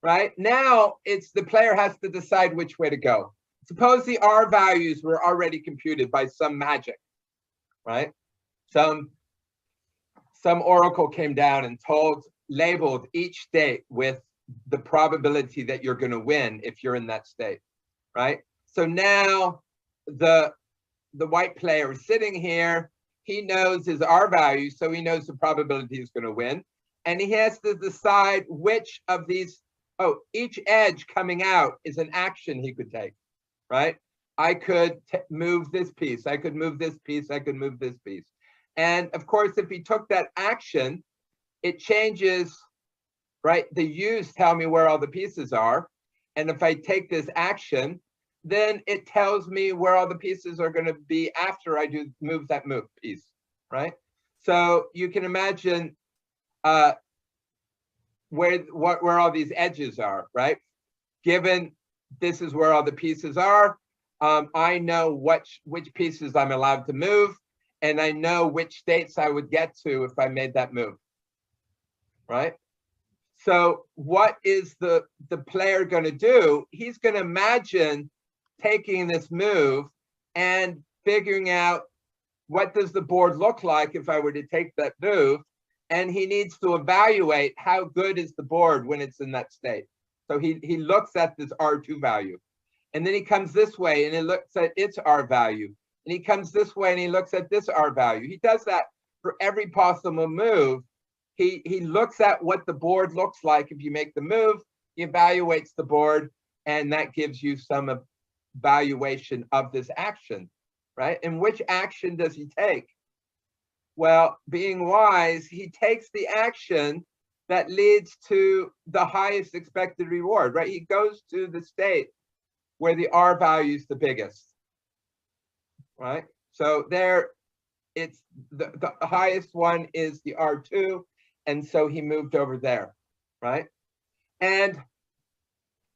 right, now it's the player has to decide which way to go. Suppose the R values were already computed by some magic, right? Some oracle came down and labeled each state with the probability that you're going to win if you're in that state, right? So now the white player is sitting here. He knows his R value, so he knows the probability he's going to win. And he has to decide which of these, each edge coming out is an action he could take, right? I could move this piece, I could move this piece, I could move this piece. And of course, if he took that action, it changes, right? The U's tell me where all the pieces are. And if I take this action, then it tells me where all the pieces are going to be after I do move that move piece, right? So you can imagine where all these edges are, right? Given this is where all the pieces are, I know which pieces I'm allowed to move, and I know which states I would get to if I made that move, right? So what is the player going to do? He's going to imagine taking this move and figuring out what does the board look like if I were to take that move, and he needs to evaluate how good is the board when it's in that state. So he looks at this R2 value, and then he comes this way and he looks at its R value, and he comes this way and he looks at this R value. He does that for every possible move. He looks at what the board looks like if you make the move, he evaluates the board, and that gives you some evaluation of this action, right? And which action does he take? Well, being wise, he takes the action that leads to the highest expected reward, right? He goes to the state where the R value is the biggest, right? So there, it's the highest one is the R2, and so he moved over there, right? And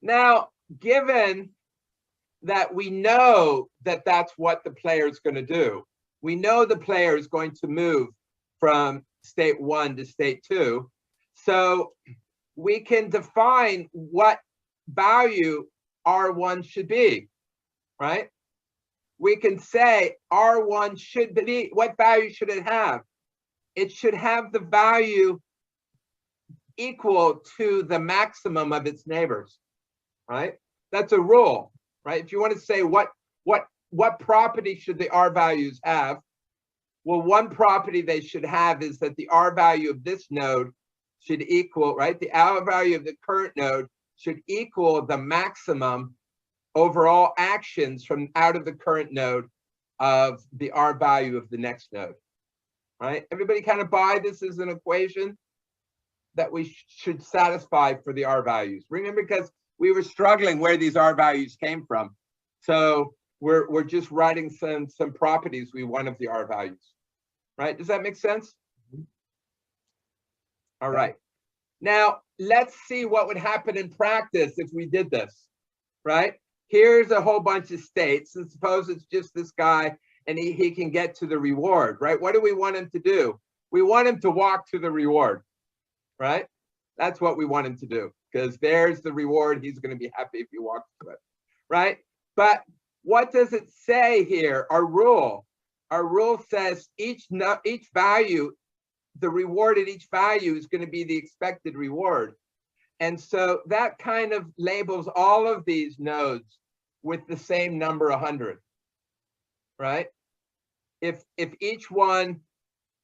now, given that we know that that's what the player is going to do, we know the player is going to move from state 1 to state 2, so we can define what value R1 should be, right? We can say R1 should be, what value should it have? It should have the value equal to the maximum of its neighbors, right? That's a rule, right? If you want to say what property should the R values have? Well, one property they should have is that the R value of this node should equal, right? The R value of the current node should equal the maximum overall actions from out of the current node of the R value of the next node, right? Everybody kind of buy this as an equation that we should satisfy for the R values. Remember, because we were struggling where these R values came from. So we're just writing some properties we want of the R values, right? Does that make sense? All right. Now, let's see what would happen in practice if we did this, right? Here's a whole bunch of states, and suppose it's just this guy and he can get to the reward, right? What do we want him to do? We want him to walk to the reward, right? That's what we want him to do, because there's the reward. He's going to be happy if he walks to it, right? But what does it say here? Our rule says each value, the reward at each value is going to be the expected reward. And so that kind of labels all of these nodes with the same number 100, right? If each one,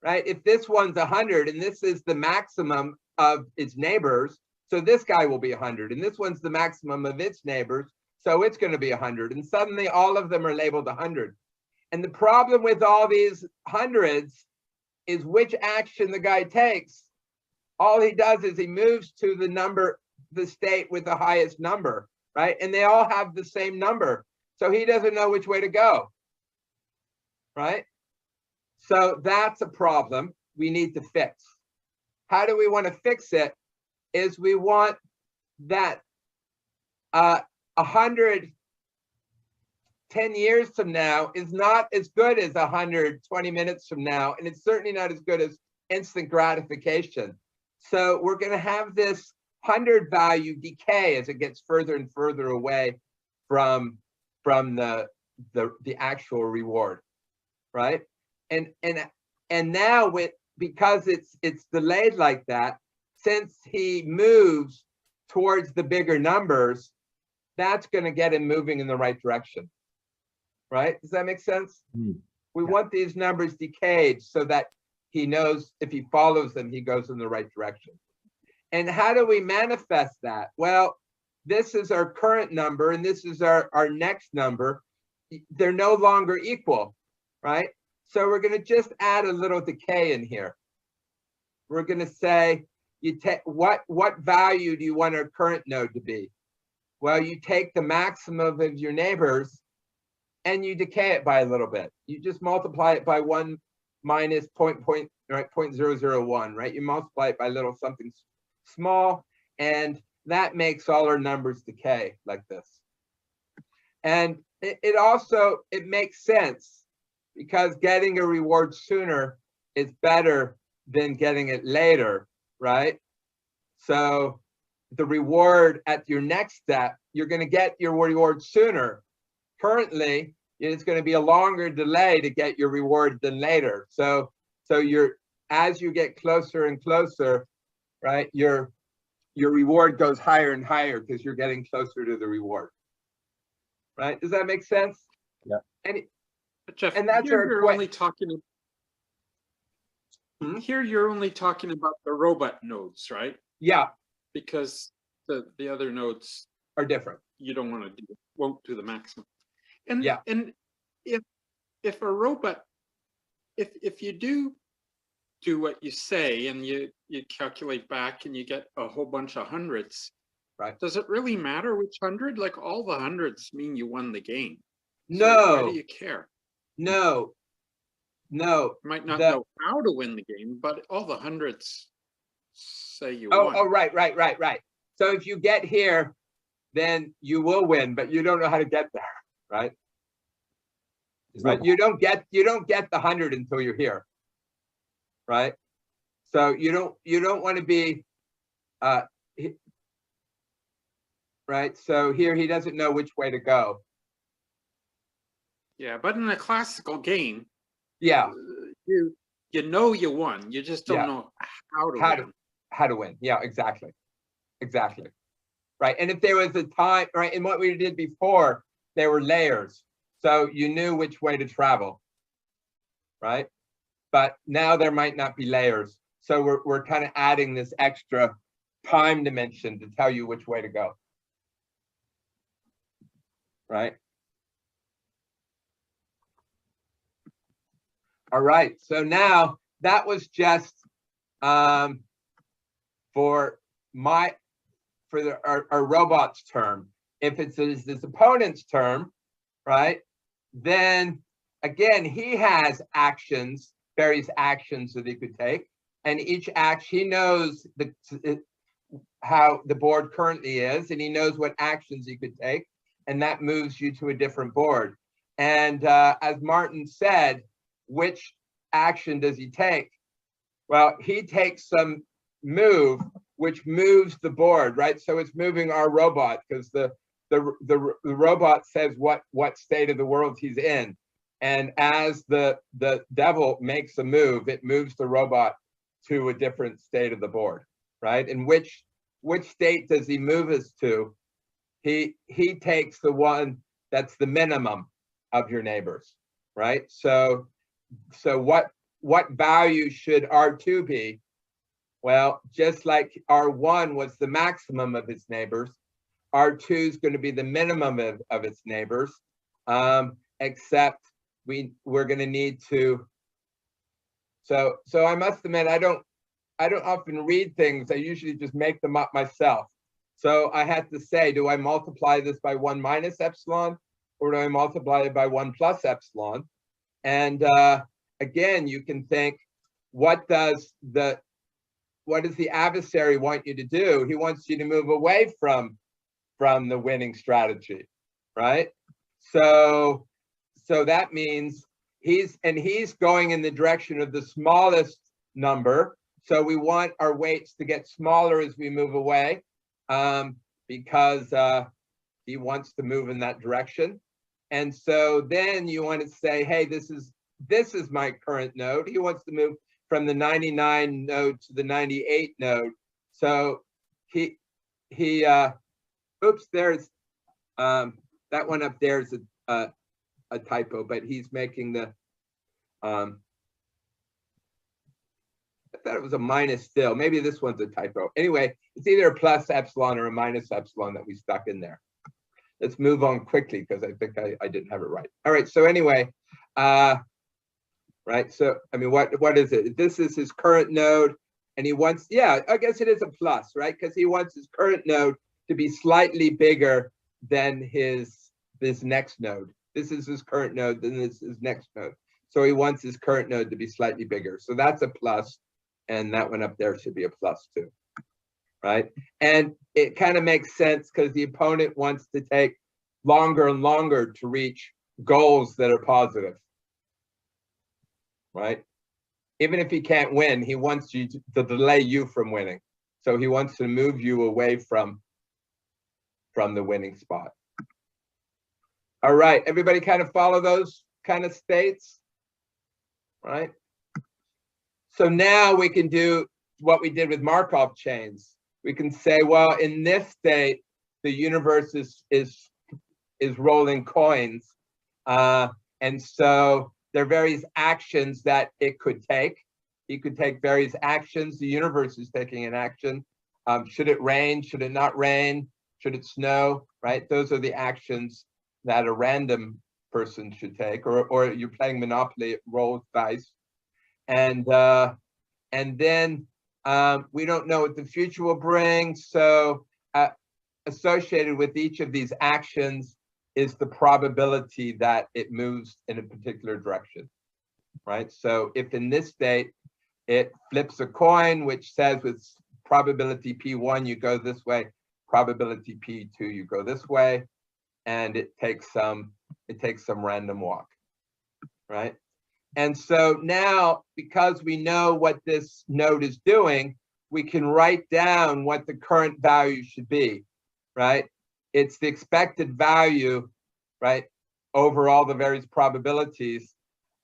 right, if this one's 100 and this is the maximum of its neighbors, so this guy will be 100, and this one's the maximum of its neighbors, so it's going to be 100, and suddenly all of them are labeled 100. And the problem with all these hundreds is which action the guy takes. All he does is he moves to the number, the state with the highest number, right? And they all have the same number. So he doesn't know which way to go, right? So that's a problem we need to fix. How do we want to fix it? Is we want that 100 10 years from now is not as good as 120 minutes from now, and it's certainly not as good as instant gratification. So we're going to have this 100 value decay as it gets further and further away from the actual reward, right? And now because it's delayed like that, since he moves towards the bigger numbers, that's going to get him moving in the right direction, right? Does that make sense? We want these numbers decayed so that he knows if he follows them, he goes in the right direction. And how do we manifest that? Well, this is our current number and this is our next number. they're no longer equal, right? So we're going to just add a little decay in here. We're going to say, you take what value do you want our current node to be? Well, you take the maximum of your neighbors and you decay it by a little bit. You just multiply it by 1 minus 0.001, right? You multiply it by little something small, and that makes all our numbers decay like this. And it also makes sense because getting a reward sooner is better than getting it later, right? So the reward at your next step, you're going to get your reward sooner. Currently, it's going to be a longer delay to get your reward than later. So as you get closer and closer, right, your reward goes higher and higher because you're getting closer to the reward. Right? Does that make sense? Yeah. But Jeff, and that's here our you're only talking. Hmm? Here you're only talking about the robot nodes, right? Yeah, Because the other nodes are different. you don't want to do, won't do the maximum. And Yeah. And if a robot, if you do what you say and you calculate back and you get a whole bunch of hundreds, right? Does it really matter which 100? Like all the hundreds mean you won the game. No. So why do you care? No. You might not know how to win the game, but all the hundreds say you won. Oh, right. So if you get here, then you will win, but you don't know how to get there, right? Right. You don't get the 100 until you're here, right? So you don't want to be, right? So here he doesn't know which way to go. Yeah, but in a classical game, yeah, you know you won. You just don't know how to win. How to win? Yeah, exactly. Right. And if there was a time, right, and what we did before, there were layers, so you knew which way to travel, right? But now there might not be layers, so we're kind of adding this extra time dimension to tell you which way to go, right? All right, so now that was just for our robot's term. If it's his opponent's term, right, then again, he has actions, various actions that he could take, and each action, he knows how the board currently is, and he knows what actions he could take, and that moves you to a different board. And as Martin said, which action does he take? Well, he takes some move which moves the board, right? So it's moving our robot because the robot says what state of the world he's in, and as the devil makes a move, it moves the robot to a different state of the board, right? And which state does he move us to? He takes the one that's the minimum of your neighbors, right? So what value should R2 be? Well, just like R1 was the maximum of its neighbors, R2 is going to be the minimum of its neighbors, except we're going to need to. So I must admit, I don't often read things. I usually just make them up myself. So I had to say, do I multiply this by 1 minus epsilon, or do I multiply it by 1 plus epsilon? And again, you can think, what does the adversary want you to do? He wants you to move away from the winning strategy, right? So that means he's going in the direction of the smallest number. So we want our weights to get smaller as we move away, because he wants to move in that direction. And so then you want to say, hey, this is my current node. He wants to move from the 99 node to the 98 node. So he oops, there's that one up there is a typo, but he's making the I thought it was a minus still. Maybe this one's a typo. Anyway, it's either a plus epsilon or a minus epsilon that we stuck in there. let's move on quickly because I think I didn't have it right. All right, so anyway, right, so I mean, what is it? This is his current node, and he wants, yeah, I guess it is a plus, right? Because he wants his current node to be slightly bigger than his next node. This is his current node, then this is his next node. So he wants his current node to be slightly bigger. So that's a plus, and that one up there should be a plus too, right? And it kind of makes sense because the opponent wants to take longer and longer to reach goals that are positive, right? Even if he can't win, he wants you to delay you from winning. So he wants to move you away from the winning spot. All right, everybody kind of follow those kind of states, right? So now we can do what we did with Markov chains. We can say, well, in this state, the universe is rolling coins. And so there are various actions that it could take. He could take various actions. The universe is taking an action. Should it rain? Should it not rain? Should it snow? Right? Those are the actions that a random person should take, or you're playing Monopoly, it rolls dice. And then we don't know what the future will bring. So associated with each of these actions is the probability that it moves in a particular direction, right? So if in this state, it flips a coin, which says with probability P1, you go this way, probability P2, you go this way, and it takes some random walk, right? And so now, because we know what this node is doing, we can write down what the current value should be, right? It's the expected value, right, over all the various probabilities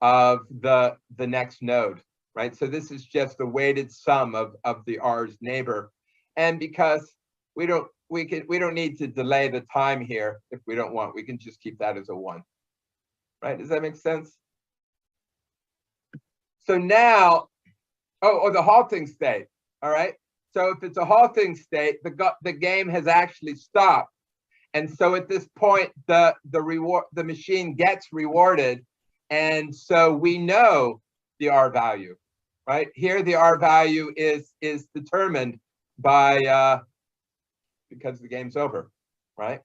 of the next node, right? So this is just the weighted sum of the R's neighbor. And because we don't need to delay the time here if we don't want, we can just keep that as a 1, right? Does that make sense? So now, the halting state, all right? So if it's a halting state, the game has actually stopped. And so at this point, the machine gets rewarded. And so we know the R value, right? Here, the R value is determined by, because the game's over, right?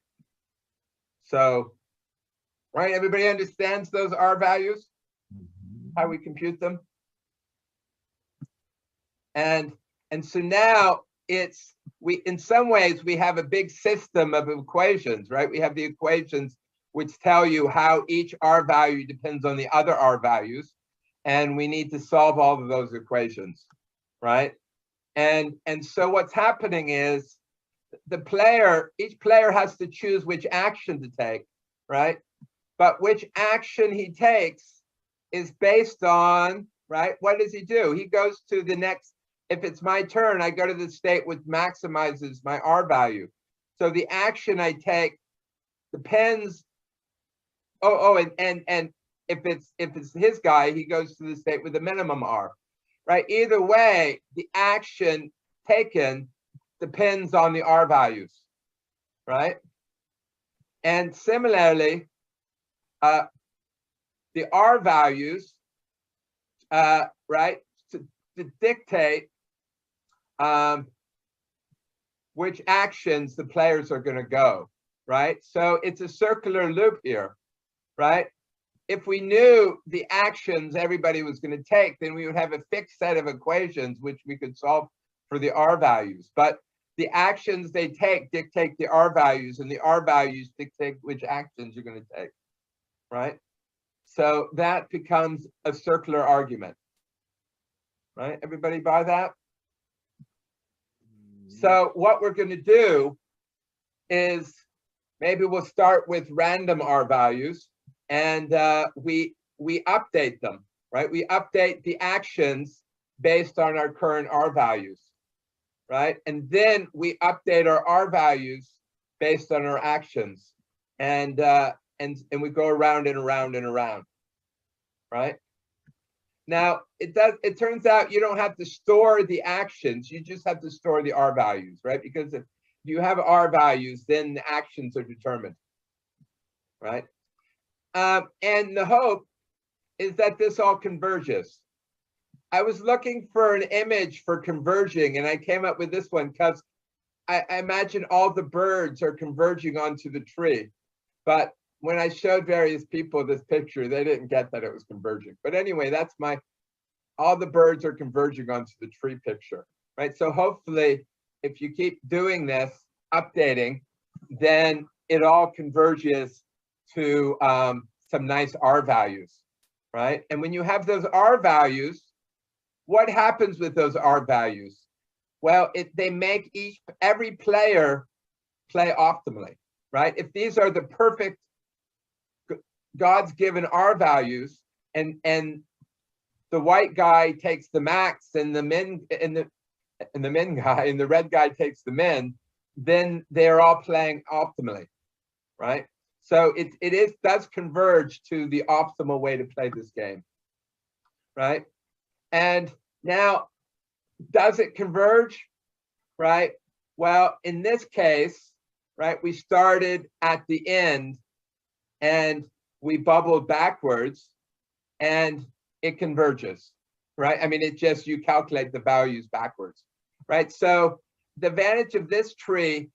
So, right, everybody understands those R values, how we compute them? And so now in some ways, we have a big system of equations, right? We have the equations which tell you how each R value depends on the other R values. And we need to solve all of those equations, right? And so what's happening is each player has to choose which action to take, right? But which action he takes is based on, right? What does he do? He goes to the next. If it's my turn, I go to the state which maximizes my R value. So the action I take depends. And if it's his guy, he goes to the state with the minimum R, right? Either way, the action taken depends on the R values, right? And similarly, the R values, right, to dictate which actions the players are going to go, right? So it's a circular loop here, right? If we knew the actions everybody was going to take, then we would have a fixed set of equations which we could solve for the R values. But the actions they take dictate the R values, and the R values dictate which actions you're going to take, right? So that becomes a circular argument, right? Everybody buy that? So what we're going to do is maybe we'll start with random R values, and we update them, right? We update the actions based on our current R values, right? And then we update our R values based on our actions, and we go around and around and around, right? Now, it turns out you don't have to store the actions, you just have to store the R values, right? Because if you have R values, then the actions are determined. right? And the hope is that this all converges. I was looking for an image for converging, and I came up with this one because I imagine all the birds are converging onto the tree. But when I showed various people this picture, they didn't get that it was converging. But anyway, that's all the birds are converging onto the tree picture, right? So hopefully, if you keep doing this, updating, then it all converges to some nice R values, right? And when you have those R values, what happens with those R values? Well, they make every player play optimally, right? If these are the perfect God's given R values, and the white guy takes the max, and the red guy takes the min, then they're all playing optimally, right? So it does converge to the optimal way to play this game, right? And now, does it converge, right? Well, in this case, right, we started at the end and we bubbled backwards and it converges, right? I mean, you calculate the values backwards, right? So the advantage of this tree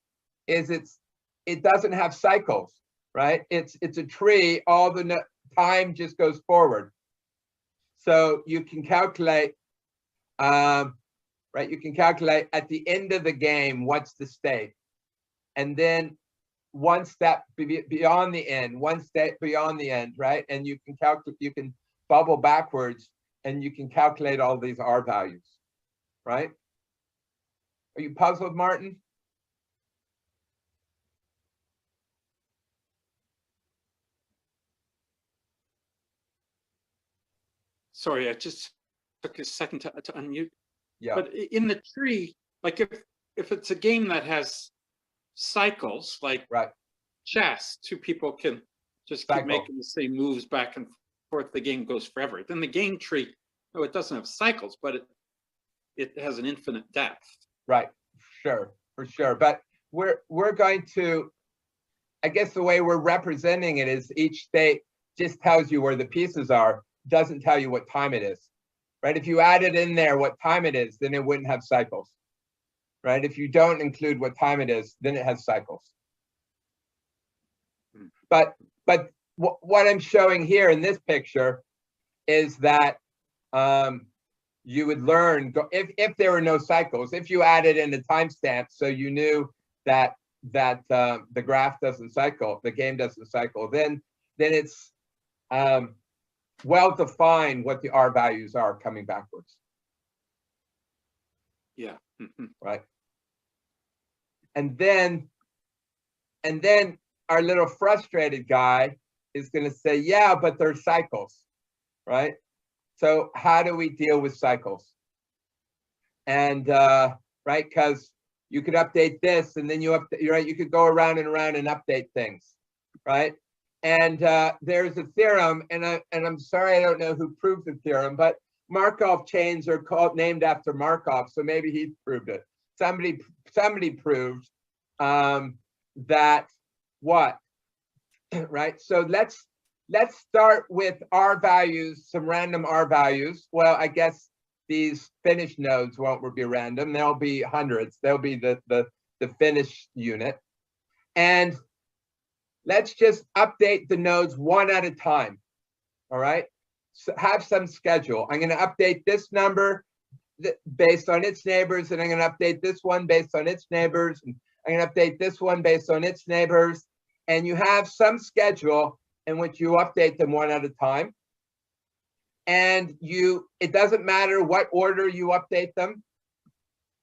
is it doesn't have cycles, right? It's a tree, all the time just goes forward. So you can calculate, right? You can calculate at the end of the game, what's the state? And then one step beyond the end, one step beyond the end, right? And you can calculate, you can bubble backwards and you can calculate all these R values, right? Are you puzzled, Martin? Sorry, I just took a second to unmute. Yeah. But in the tree, like if it's a game that has cycles, like right. chess, two people can just keep making the same moves back and forth. The game goes forever. Then the game tree, no, it doesn't have cycles, but it has an infinite depth. Right. Sure, for sure. But we're going to, I guess the way we're representing it is each state just tells you where the pieces are, doesn't tell you what time it is, right? If you added in there what time it is, then it wouldn't have cycles, right? If you don't include what time it is, then it has cycles. But what I'm showing here in this picture is that you would learn, if there were no cycles, if you added in a timestamp so you knew that the graph doesn't cycle, the game doesn't cycle, then it's well defined what the R values are coming backwards. Yeah. Right. And then our little frustrated guy is going to say, yeah, but they're cycles, right? So how do we deal with cycles? And right, because you could update this, and then you could go around and around and update things, right? And there's a theorem, and I'm sorry I don't know who proved the theorem, but Markoff chains are named after Markoff, so maybe he proved it. Somebody proved that what, right? So let's start with R values, some random R values. Well, I guess these finished nodes won't be random. There'll be hundreds. There'll be the finished unit. And let's just update the nodes one at a time. All right. So have some schedule. I'm going to update this number based on its neighbors, and I'm going to update this one based on its neighbors, and I'm going to update this one based on its neighbors. And you have some schedule in which you update them one at a time. And it doesn't matter what order you update them,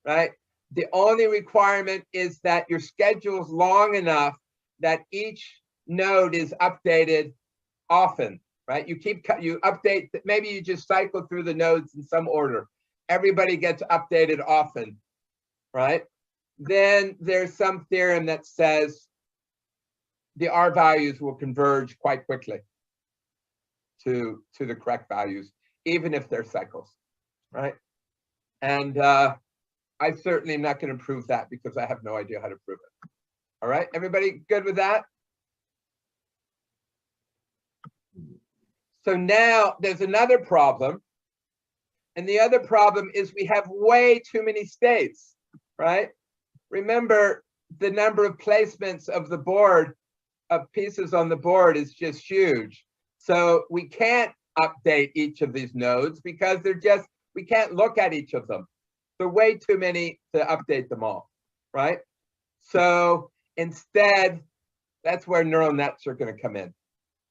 right? The only requirement is that your schedule is long enough that each node is updated often, right? You update, maybe you just cycle through the nodes in some order. Everybody gets updated often, right? Then there's some theorem that says the R values will converge quite quickly to the correct values, even if they're cycles, right? And I certainly am not going to prove that because I have no idea how to prove it. All right, everybody good with that? So now there's another problem. And the other problem is we have way too many states, right? Remember, the number of placements of the board, of pieces on the board, is just huge. So we can't update each of these nodes because we can't look at each of them. There are way too many to update them all, right? So instead, that's where neural nets are going to come in,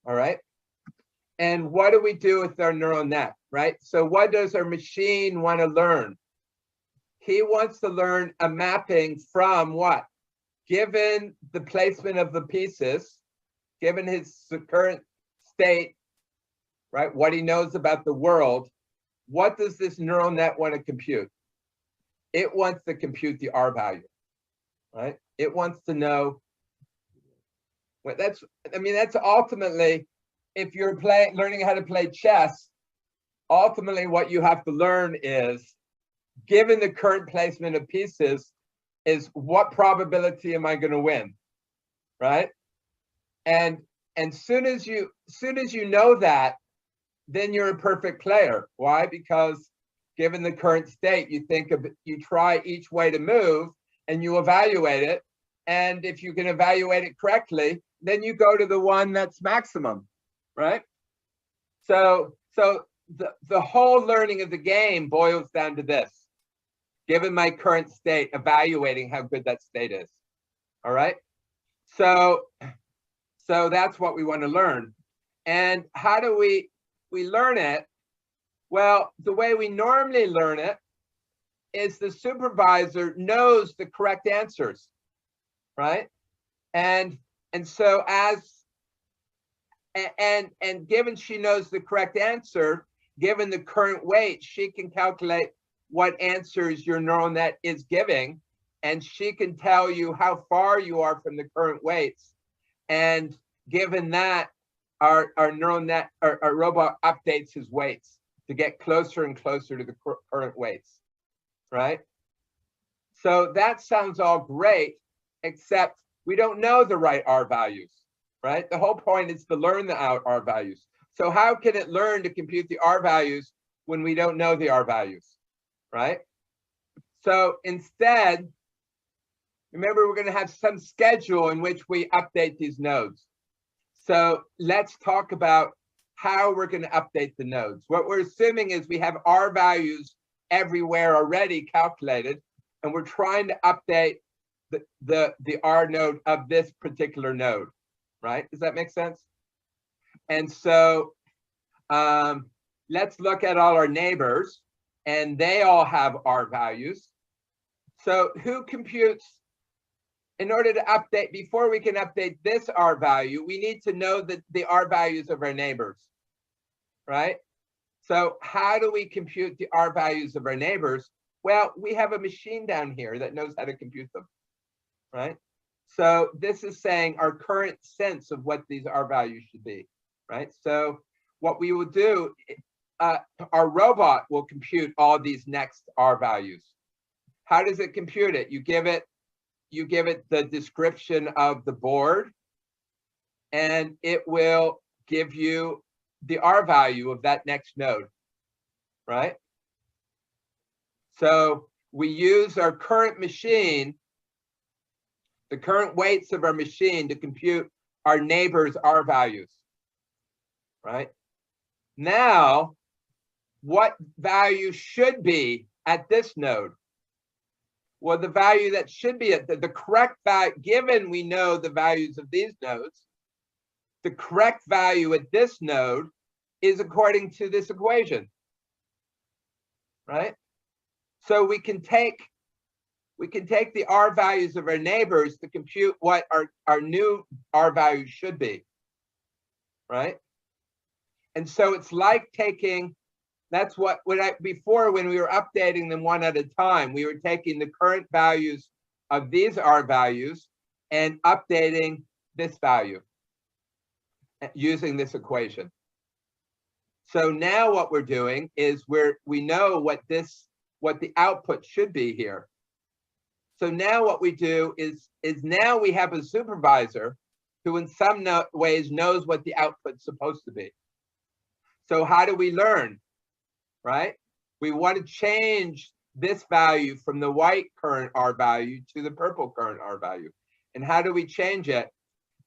all right? And what do we do with our neural net, right? So what does our machine want to learn? He wants to learn a mapping from what? Given the placement of the pieces, given his current state, right? What he knows about the world, what does this neural net want to compute? It wants to compute the R value, right? It wants to know what that's ultimately, if you're learning how to play chess, ultimately what you have to learn is, given the current placement of pieces, is what probability am I going to win, right? And soon as you know that, then you're a perfect player. Why? Because given the current state, you try each way to move and you evaluate it. And if you can evaluate it correctly, then you go to the one that's maximum, right? So the whole learning of the game boils down to this: given my current state, evaluating how good that state is. All right. So that's what we want to learn. And how do we learn it? Well, the way we normally learn it is the supervisor knows the correct answers, right? And so given she knows the correct answer, given the current weight, she can calculate what answers your neural net is giving, and she can tell you how far you are from the current weights. And given that, our neural net, our robot updates his weights to get closer and closer to the current weights, right? So that sounds all great, except we don't know the right R values, right? The whole point is to learn the R values. So how can it learn to compute the R values when we don't know the R values, right? So instead, remember, we're going to have some schedule in which we update these nodes. So let's talk about how we're going to update the nodes. What we're assuming is we have R values everywhere already calculated, and we're trying to update the R node of this particular node, right? Does that make sense? And so let's look at all our neighbors, and they all have R values. So who computes? In order to update, before we can update this R value, we need to know the R values of our neighbors, right? So how do we compute the R values of our neighbors? Well, we have a machine down here that knows how to compute them, right? So this is saying our current sense of what these R values should be, right? So what we will do, our robot will compute all these next R values. How does it compute it? You give it the description of the board, and it will give you the R value of that next node, right? So we use our current machine, the current weights of our machine, to compute our neighbor's R values, right? Now, what value should be at this node? Well, the value that should be at the correct value, given we know the values of these nodes, the correct value at this node is according to this equation, right? So we can take the R values of our neighbors to compute what our new R values should be, right? And so it's like taking, that's what, before when we were updating them one at a time, we were taking the current values of these R values and updating this value using this equation. So now what we're doing is we know what the output should be here. So now what we do is now we have a supervisor who in some ways knows what the output's supposed to be. So how do we learn, right? We want to change this value from the white current R value to the purple current R value. And how do we change it?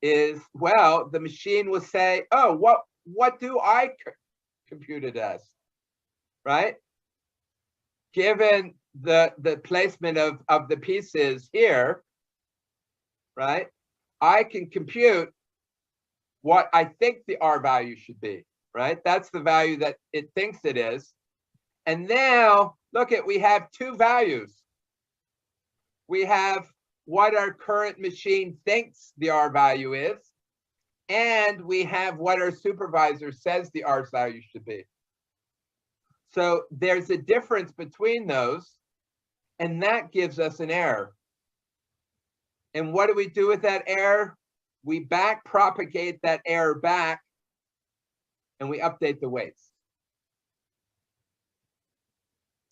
Is, well, the machine will say, oh, what do I compute it as, right? Given the placement of the pieces here, right? I can compute what I think the R value should be, right? That's the value that it thinks it is. And now, look at, we have two values. We have what our current machine thinks the R value is, and we have what our supervisor says the R value should be. So there's a difference between those, and that gives us an error. And what do we do with that error? We back propagate that error back, and we update the weights.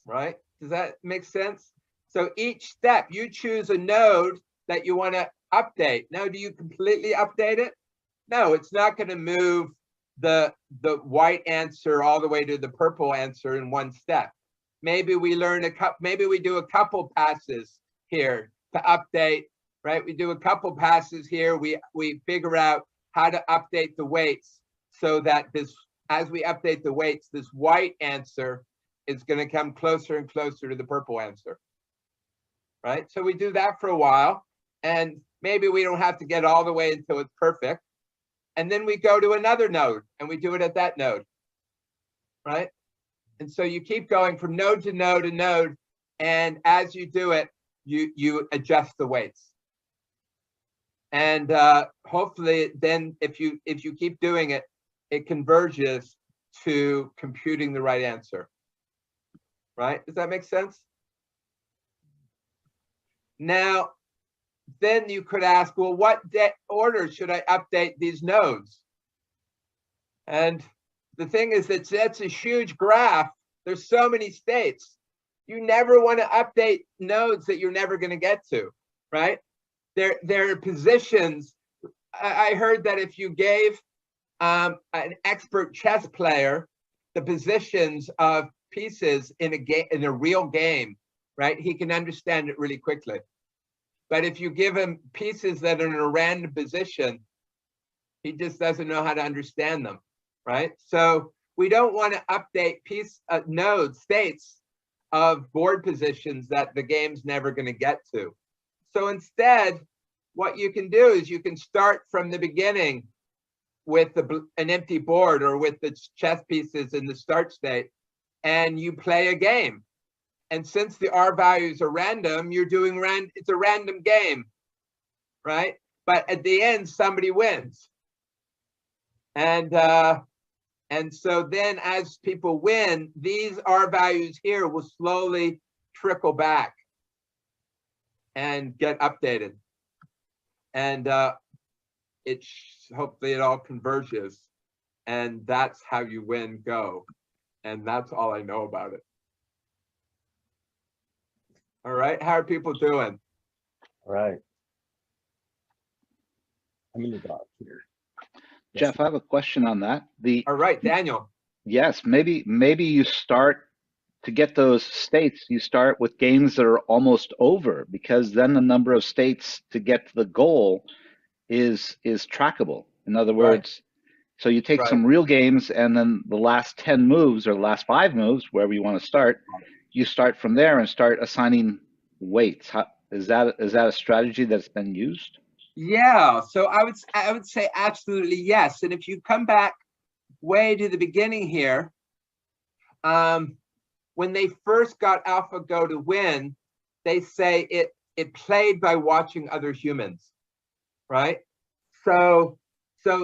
Right? Does that make sense? So each step, you choose a node that you want to update. Now, do you completely update it? No, it's not going to move the white answer all the way to the purple answer in one step. Maybe we learn maybe we do a couple passes here to update, right? We do a couple passes here. We figure out how to update the weights so that this, as we update the weights, this white answer is going to come closer and closer to the purple answer, right? So we do that for a while, and maybe we don't have to get all the way until it's perfect. And then we go to another node and we do it at that node, right? And so you keep going from node to node to node, and as you do it, you adjust the weights. And hopefully then if you keep doing it, it converges to computing the right answer. Right? Does that make sense? Now, then you could ask, well, what order should I update these nodes? And the thing is that that's a huge graph. There's so many states. You never want to update nodes that you're never going to get to, right? There are positions. I heard that if you gave an expert chess player the positions of pieces in a game, in a real game, right, he can understand it really quickly. But if you give him pieces that are in a random position, he just doesn't know how to understand them, right? So we don't want to update nodes, states of board positions that the game's never going to get to. So instead, what you can do is you can start from the beginning with an empty board or with the chess pieces in the start state, and you play a game. And since the R values are random, you're doing it's a random game, right? But at the end, somebody wins. And so then as people win, these R values here will slowly trickle back and get updated. And hopefully it all converges. And that's how you win Go. And that's all I know about it. All right, how are people doing? All right. I'm in the dark here. Jeff, I have a question on that. All right, Daniel. Yes, maybe you start to get those states, you start with games that are almost over, because then the number of states to get to the goal is trackable. In other words, so you take some real games, and then the last 10 moves or the last 5 moves, wherever you want to start, you start from there and start assigning weights. Is that a strategy that's been used? Yeah, so I would say absolutely yes. And if you come back way to the beginning here, when they first got AlphaGo to win, they say it played by watching other humans, right? So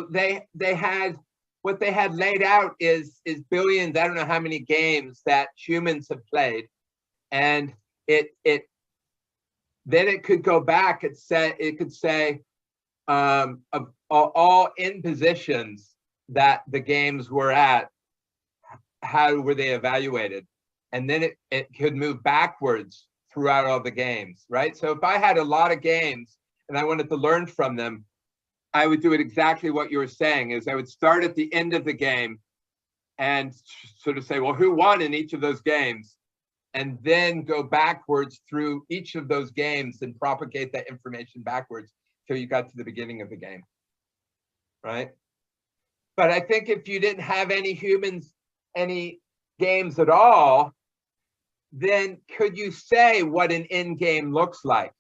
they had, what they had laid out is billions, I don't know how many games that humans have played, and then it could go back and it could say all in positions that the games were at, how were they evaluated, and then it could move backwards throughout all the games, right? So if I had a lot of games and I wanted to learn from them, I would do it exactly what you were saying, is I would start at the end of the game and sort of say, well, who won in each of those games? And then go backwards through each of those games and propagate that information backwards till you got to the beginning of the game, right? But I think if you didn't have any humans, any games at all, then could you say what an end game looks like?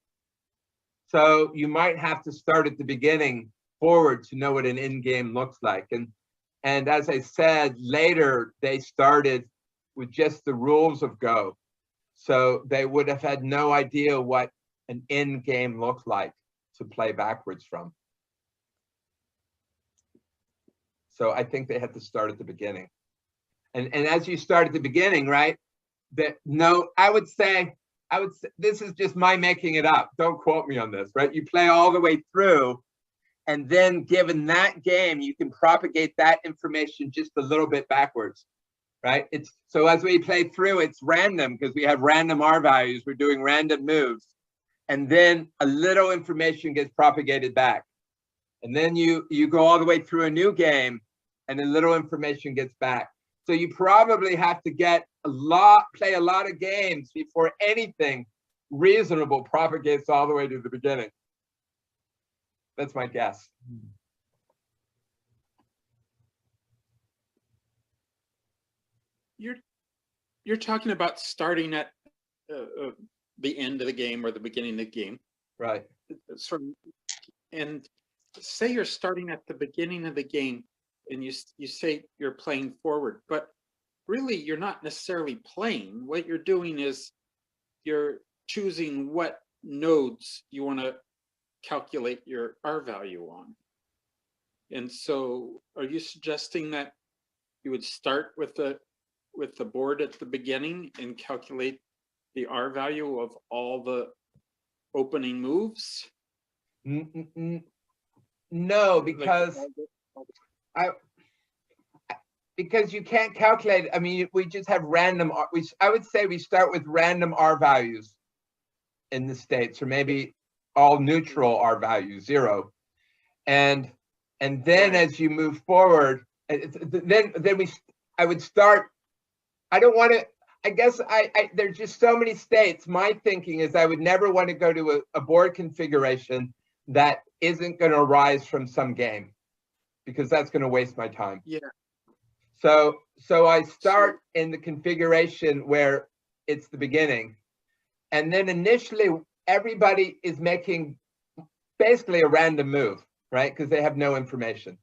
So you might have to start at the beginning forward to know what an end game looks like. And as I said, later they started with just the rules of Go. So they would have had no idea what an end game looked like to play backwards from. So I think they had to start at the beginning. And as you start at the beginning, right? I would say, this is just my making it up. Don't quote me on this, right? You play all the way through, and then given that game, you can propagate that information just a little bit backwards, right? So as we play through, it's random because we have random R values. We're doing random moves. And then a little information gets propagated back. And then you go all the way through a new game and a little information gets back. So you probably have to play a lot of games before anything reasonable propagates all the way to the beginning. That's my guess. You're talking about starting at the end of the game or the beginning of the game, right? And say you're starting at the beginning of the game, and you say you're playing forward, but really you're not necessarily playing. What you're doing is you're choosing what nodes you want to calculate your R value on. And so are you suggesting that you would start with the board at the beginning and calculate the R value of all the opening moves? No, because you can't calculate it. I mean, we just have random. I would say we start with random R values in the states, or maybe all neutral R values, 0, and then as you move forward, I would start. I don't want to. I guess there's just so many states. My thinking is I would never want to go to a board configuration that isn't going to arise from some game, because that's going to waste my time. Yeah. So I start in the configuration where it's the beginning, and then initially everybody is making basically a random move, right? Because they have no information.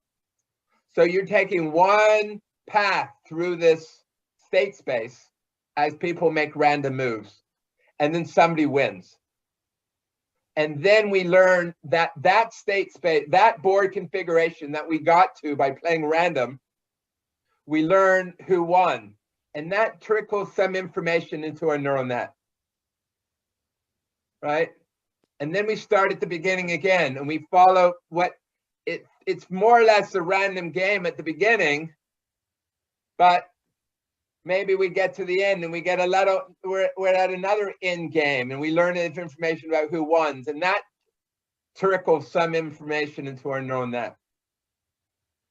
So you're taking one path through this state space as people make random moves, and then somebody wins. And then we learn that state space, that board configuration that we got to by playing random, we learn who won. And that trickles some information into our neural net, right? And then we start at the beginning again, and we follow it's more or less a random game at the beginning, but maybe we get to the end and we get we're at another end game, and we learn information about who won, and that trickles some information into our neural net.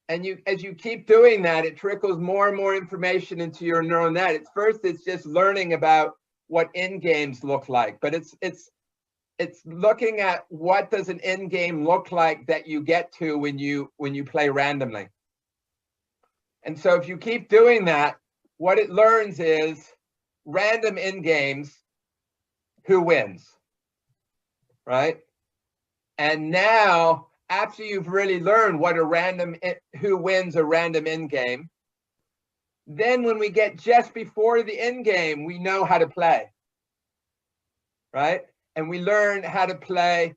And as you keep doing that, it trickles more and more information into your neural net. At first, it's just learning about what end games look like, but it's looking at what does an end game look like that you get to when you play randomly. And so if you keep doing that, what it learns is random end games, who wins, right? And now, after you've really learned what who wins a random end game, then when we get just before the end game, we know how to play, right? And we learn how to play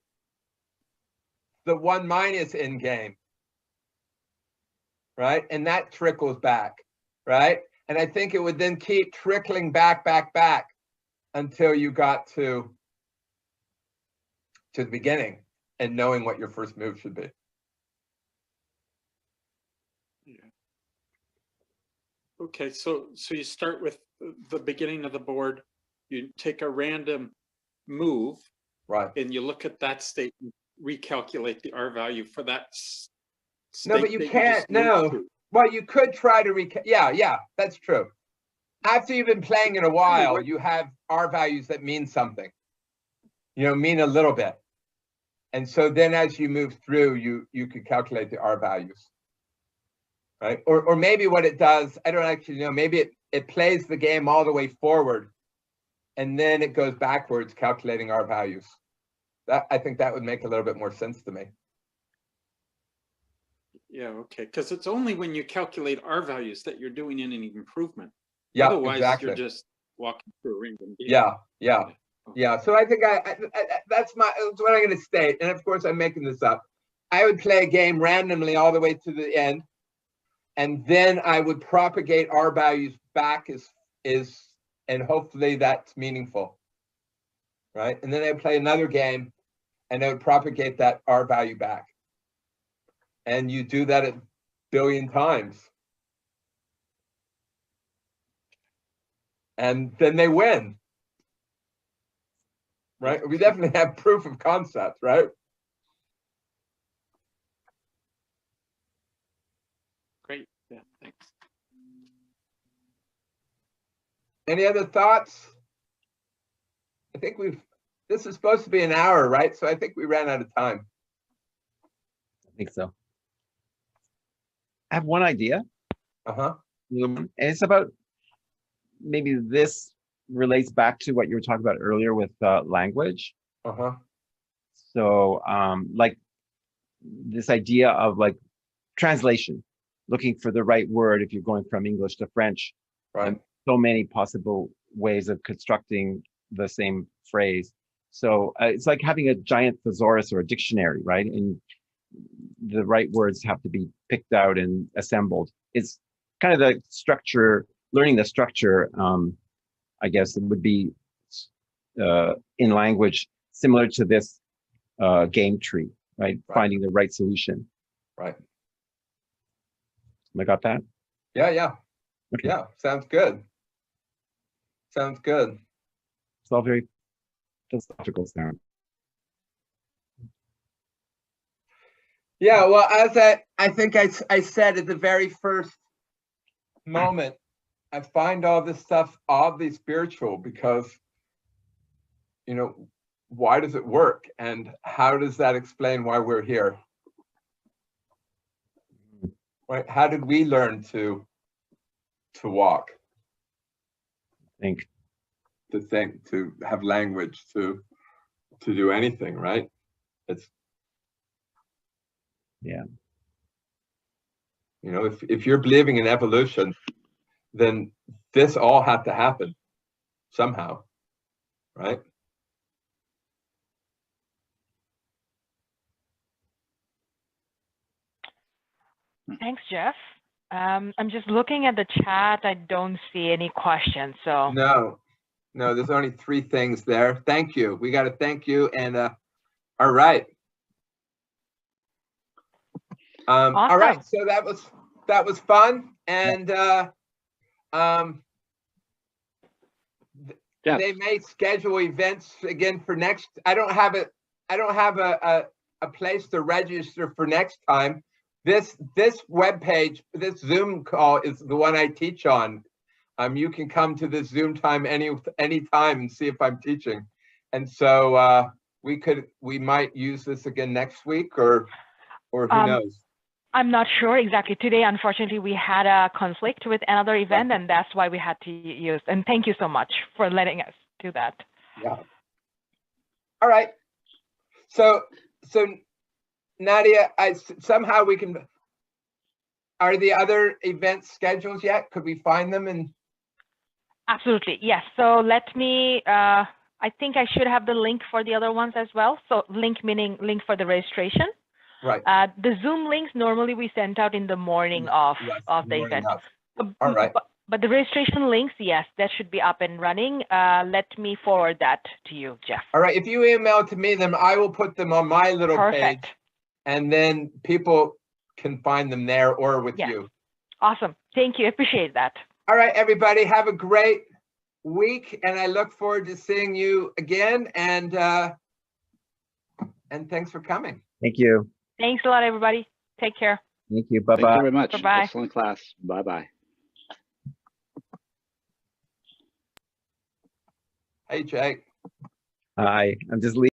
the 1- end game, right? And that trickles back, right? And I think it would then keep trickling back until you got to the beginning and knowing what your first move should be. Yeah. Okay, so you start with the beginning of the board, you take a random move, right? And you look at that state and recalculate the R value for that state. No, but you can't. No, Well, you could try to yeah, that's true. After you've been playing in a while, you have R values that mean something, mean a little bit. And so then as you move through, you could calculate the R values, right? Or maybe what it does, I don't actually know, maybe it plays the game all the way forward and then it goes backwards calculating R values. I think that would make a little bit more sense to me. Yeah, okay, because it's only when you calculate R values that you're doing any improvement. Yeah, Otherwise, exactly. you're just walking through a random game. Yeah. So I think that's what I'm going to state. And of course, I'm making this up. I would play a game randomly all the way to the end, and then I would propagate R values back and hopefully that's meaningful, right? And then I'd play another game, and I would propagate that R value back. And you do that a billion times. And then they win. Right? We definitely have proof of concept, right? Great. Yeah, thanks. Any other thoughts? I think this is supposed to be an hour, right? So I think we ran out of time. I think so. I have one idea. Uh-huh. And it's about, maybe this relates back to what you were talking about earlier with language. Uh-huh. So like this idea of like translation, looking for the right word if you're going from English to French. Right. And so many possible ways of constructing the same phrase. So it's like having a giant thesaurus or a dictionary, right? And the right words have to be picked out and assembled. It's kind of the structure, learning the structure, I guess it would be in language similar to this game tree, right? Finding the right solution. Right. I got that? Yeah. Okay. Yeah, sounds good. Sounds good. It's all very philosophical sound. Yeah, well, as I think I said at the very first moment, I find all this stuff oddly spiritual because, why does it work? And how does that explain why we're here? Right? How did we learn to walk? To think, to have language, to do anything, right? Yeah. If you're believing in evolution, then this all had to happen somehow, right? Thanks, Jeff. I'm just looking at the chat. I don't see any questions. So no, there's only 3 things there. Thank you. We got to thank you. And all right. awesome. All right. So that was fun. And they may schedule events again for next. I don't have a place to register for next time. This webpage, this Zoom call is the one I teach on. You can come to this Zoom time any time and see if I'm teaching. And so we might use this again next week or who knows. I'm not sure exactly. Today, unfortunately, we had a conflict with another event, and that's why we had to use. And thank you so much for letting us do that. Yeah. All right. So Nadia, somehow we can. Are the other events scheduled yet? Could we find them? And absolutely, yes. So let me. I think I should have the link for the other ones as well. So link meaning link for the registration. Right. The Zoom links normally we sent out in the morning of the event. All right. But the registration links, yes, that should be up and running. Let me forward that to you, Jeff. All right. If you email to me, then I will put them on my little page, and then people can find them there or with you. Awesome. Thank you. Appreciate that. All right, everybody. Have a great week, and I look forward to seeing you again. And thanks for coming. Thank you. Thanks a lot, everybody. Take care. Thank you. Thank you Bye-bye. very much. Bye-bye. Excellent class. Bye-bye. Hey, Jake. Hi. I'm just leaving.